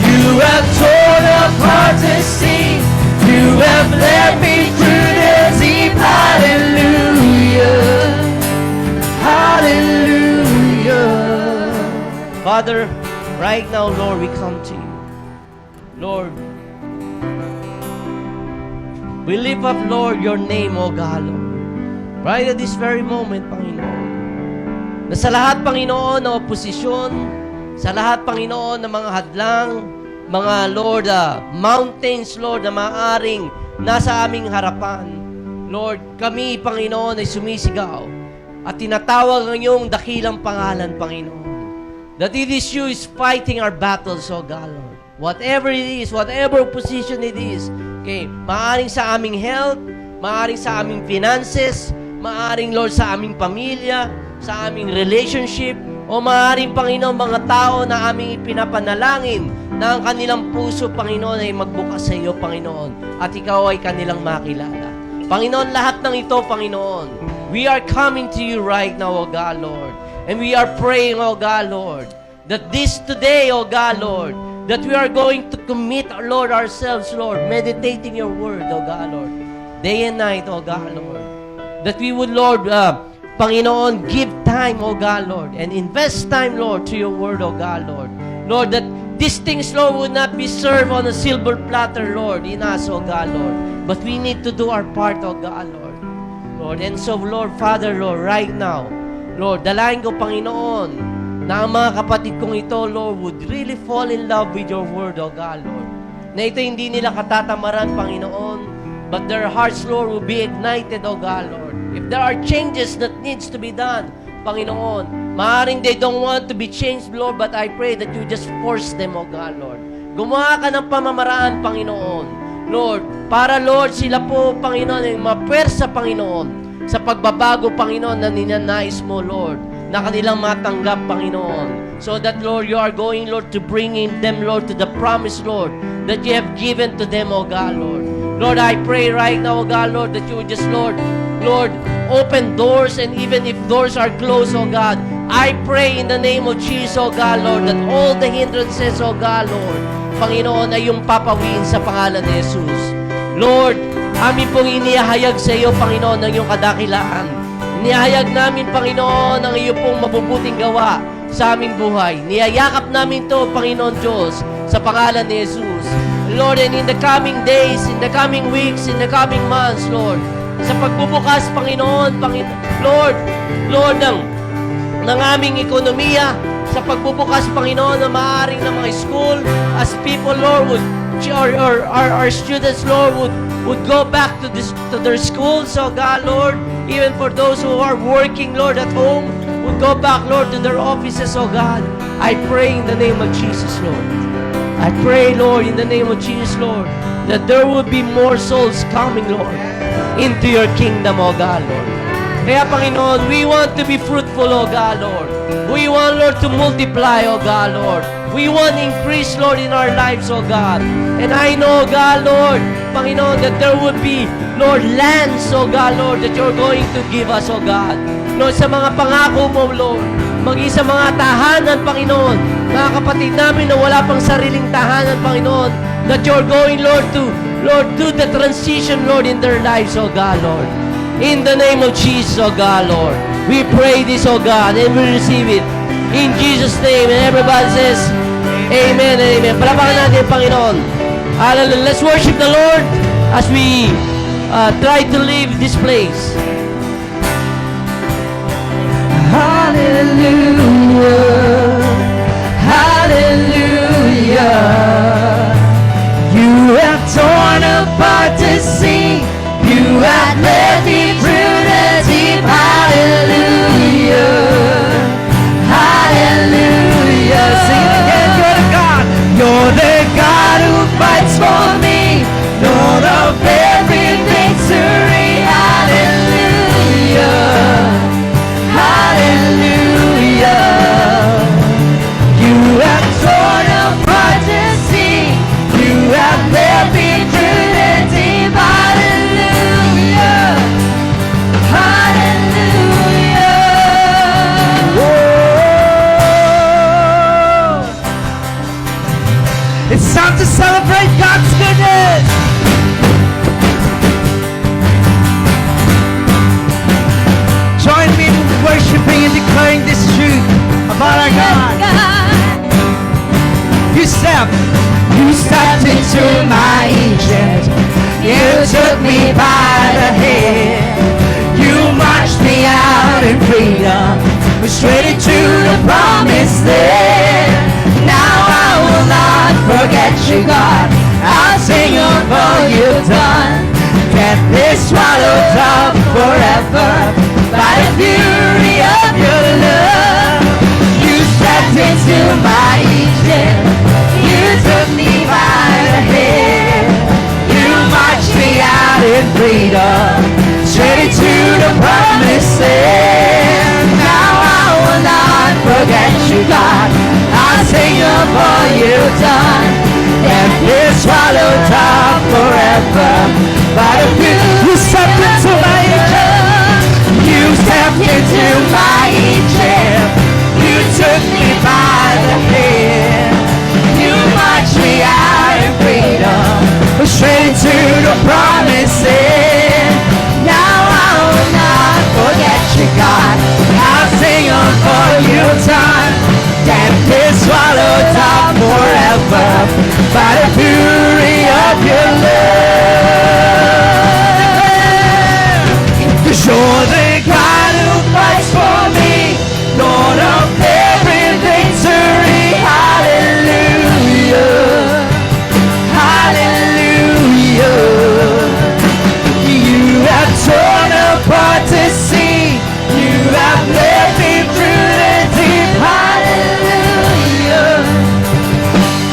You have torn apart the sea. You have led me through the deep. Hallelujah. Hallelujah. Father, right now, Lord, we come to you. Lord, we lift up, Lord, your name, O God, Lord. Right at this very moment, Panginoon, na sa lahat, Panginoon, na oposisyon, sa lahat, Panginoon, na mga hadlang, mga, Lord, mountains, Lord, na maaaring nasa aming harapan. Lord, kami, Panginoon, ay sumisigaw at tinatawag ang iyong dakilang pangalan, Panginoon. That it is you is fighting our battles, O God, Lord. Whatever it is, whatever position it is, okay, maaaring sa aming health, maaaring sa aming finances, maaaring, Lord, sa aming pamilya, sa aming relationship, o maaaring, Panginoon, mga tao na aming ipinapanalangin na ang kanilang puso, Panginoon, ay magbukas sa iyo, Panginoon, at ikaw ay kanilang makilala. Panginoon, lahat ng ito, Panginoon, we are coming to you right now, O God, Lord, and we are praying, O God, Lord, that this today, O God, Lord, that we are going to commit, Lord, ourselves, Lord, meditating your word, O God, Lord, day and night, O God, Lord, that we would, Lord, Panginoon, give time, O God, Lord, and invest time, Lord, to your word, O God, Lord. Lord, that these things, Lord, would not be served on a silver platter, Lord, in us, O God, Lord, but we need to do our part, O God, Lord. Lord, and so, Lord, Father, Lord, right now, Lord, dalayan ko, Panginoon, na ang mga kapatid kong ito, Lord, would really fall in love with your word, O God, Lord. Na ito hindi nila katatamaran, Panginoon, but their hearts, Lord, will be ignited, O God, Lord. If there are changes that needs to be done, Panginoon, maaaring they don't want to be changed, Lord, but I pray that you just force them, O God, Lord. Gumawa ka ng pamamaraan, Panginoon, Lord, para, Lord, sila po, Panginoon, ay mapwersa, Panginoon, sa pagbabago, Panginoon, na ninanais mo, Lord, na kanilang matanggap, Panginoon. So that, Lord, you are going, Lord, to bring in them, Lord, to the promise, Lord, that you have given to them, O God, Lord. Lord, I pray right now, O God, Lord, that you would just, Lord, open doors, and even if doors are closed, O God, I pray in the name of Jesus, O God, Lord, that all the hindrances, O God, Lord, Panginoon, ay yung papawiin sa pangalan ni Jesus. Lord, amin pong inihayag sa iyo, Panginoon, ng iyong kadakilaan. Inihayag namin, Panginoon, ang iyo pong mabubuting gawa sa aming buhay. Niyayakap namin to, Panginoon Diyos, sa pangalan ni Jesus. Lord, and in the coming days, in the coming weeks, in the coming months, Lord, sa pagbubukas, Panginoon, Lord, ng aming ekonomiya, sa pagbubukas, Panginoon, na maaaring ng mga school, as people, Lord, or our students, Lord, would go back to their schools, oh God, Lord, even for those who are working, Lord, at home, would go back, Lord, to their offices, oh God. I pray in the name of Jesus, Lord. I pray, Lord, in the name of Jesus, Lord, that there will be more souls coming, Lord, into your kingdom, oh God, Lord. Kaya, Panginoon, we want to be fruitful, oh God, Lord. We want, Lord, to multiply, oh God, Lord. We want increase, Lord, in our lives, oh God. And I know, God, Lord, Panginoon, that there would be, Lord, lands, oh God, Lord, that you're going to give us, oh God. Lord, sa mga pangako mo, Lord, maging sa mga tahanan, Panginoon, mga kapatid namin na wala pang sariling tahanan, Panginoon, that you're going, Lord, to, Lord, do the transition, Lord, in their lives, oh God, Lord. In the name of Jesus, oh God, Lord, we pray this, oh God, and we receive it. In Jesus' name. And everybody says, Amen and Amen. Palapakan natin ang Panginoon. Hallelujah. Let's worship the Lord as we try to leave this place. Hallelujah, hallelujah. You have torn apart the sea. You have led me through the deep. Hallelujah, hallelujah. Sing it again. You're the God. You're the God who fights for me. Lord of every victory. Hallelujah. Hallelujah. You have torn apart the sea. You have led me through the deep. Hallelujah. Hallelujah. Whoa. It's time to celebrate God's goodness. Join me in worshiping and declaring this truth about our God. You stepped into my Egypt. You took me by the hand. You marched me out in freedom, straight into the promised land. Now I will not forget you, God. I'll sing of all you've done. Death is swallowed up forever by the fury of your love. You stepped into my Egypt. You took me by the hand. You marched me out in freedom, straight into the promised land. Now I will not forget you, God. I'll sing of all you've done. Death is swallowed up forever by the fury. You stepped into my Egypt. You stepped into my Egypt. You took me by the hand. You marched me out in freedom, straight into the promised land. Now I will not forget you, God. I'll sing of all you've done. Death is swallowed up forever by the fury of your love. 'Cause you're the God who fights for me, Lord of every victory. Hallelujah, hallelujah. You have torn apart the sea. You have led me through the deep. Hallelujah,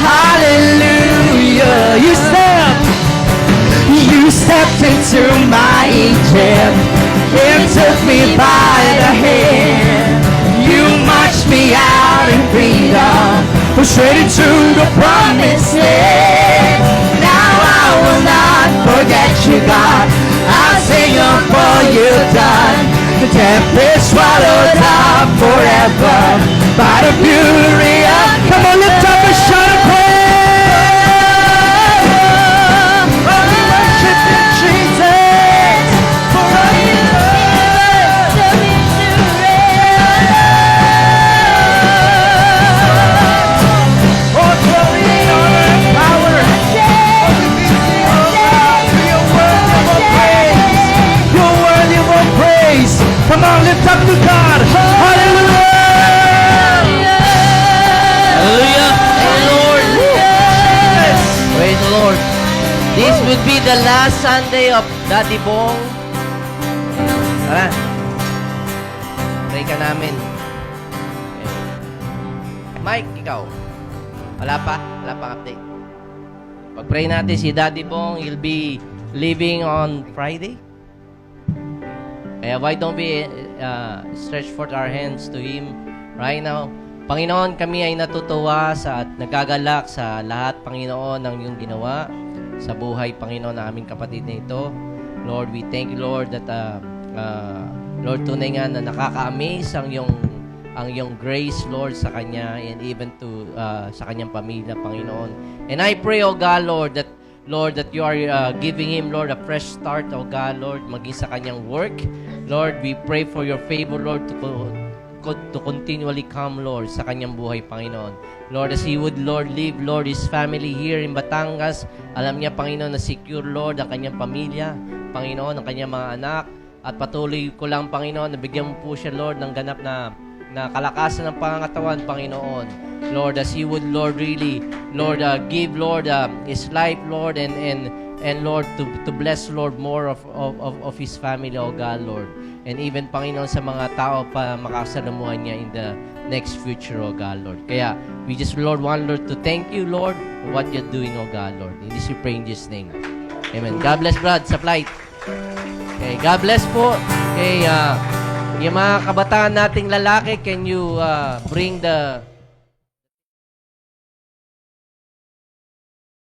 hallelujah. You stepped into my Egypt. You took me by the hand. You marched me out in freedom, straight into the promised land. Now I will not forget you, God. I'll sing of all you've done. The death is swallowed up forever by the fury of. Come on, lift up a shout of praise. Oh, we worship you, Jesus, for all you do. Oh, glory and honor and power. You're worthy of all praise. Come on, lift up to God. Hallelujah. Hallelujah. Praise the Lord. Praise the Lord. This would be the last Sunday of Daddy Bong. Tara. Pray ka namin. Okay. Mike, ikaw. Wala pa update. Pag-pray natin si Daddy Bong, he'll be leaving on Friday. Kaya why don't we stretch forth our hands to Him right now. Panginoon, kami ay natutuwa at nagagalak sa lahat, Panginoon, ng iyong ginawa sa buhay, Panginoon, na aming kapatid na ito. Lord, we thank you, Lord, that Lord, tunay nga na nakaka-amaze ang iyong grace, Lord, sa Kanya and even to sa Kanyang pamilya, Panginoon. And I pray, O God, Lord, that you are giving him, Lord, a fresh start, O God, Lord, maging sa Kanyang work. Lord, we pray for your favor, Lord, to to continually come, Lord, sa kanyang buhay, Panginoon. Lord, as he would, Lord, live, Lord, his family here in Batangas. Alam niya, Panginoon, na secure, Lord, ang kanyang pamilya, Panginoon, ang kanyang mga anak. At patuloy ko lang, Panginoon, nabigyan mo po siya, Lord, ng ganap na kalakasan ng pangangatawan, Panginoon. Lord, as he would, Lord, really, Lord, give, Lord, his life, Lord, and Lord, to bless, Lord, more of his family, oh God, Lord. And even, Panginoon, sa mga tao pa makasalamuhan niya in the next future, oh God, Lord. Kaya, we just, Lord, want, Lord, to thank you, Lord, for what you're doing, oh God, Lord. In this we pray in Jesus' name. Amen. God bless, Brad, sa flight. Okay, God bless po. Okay, yung mga kabataan nating lalaki, can you bring the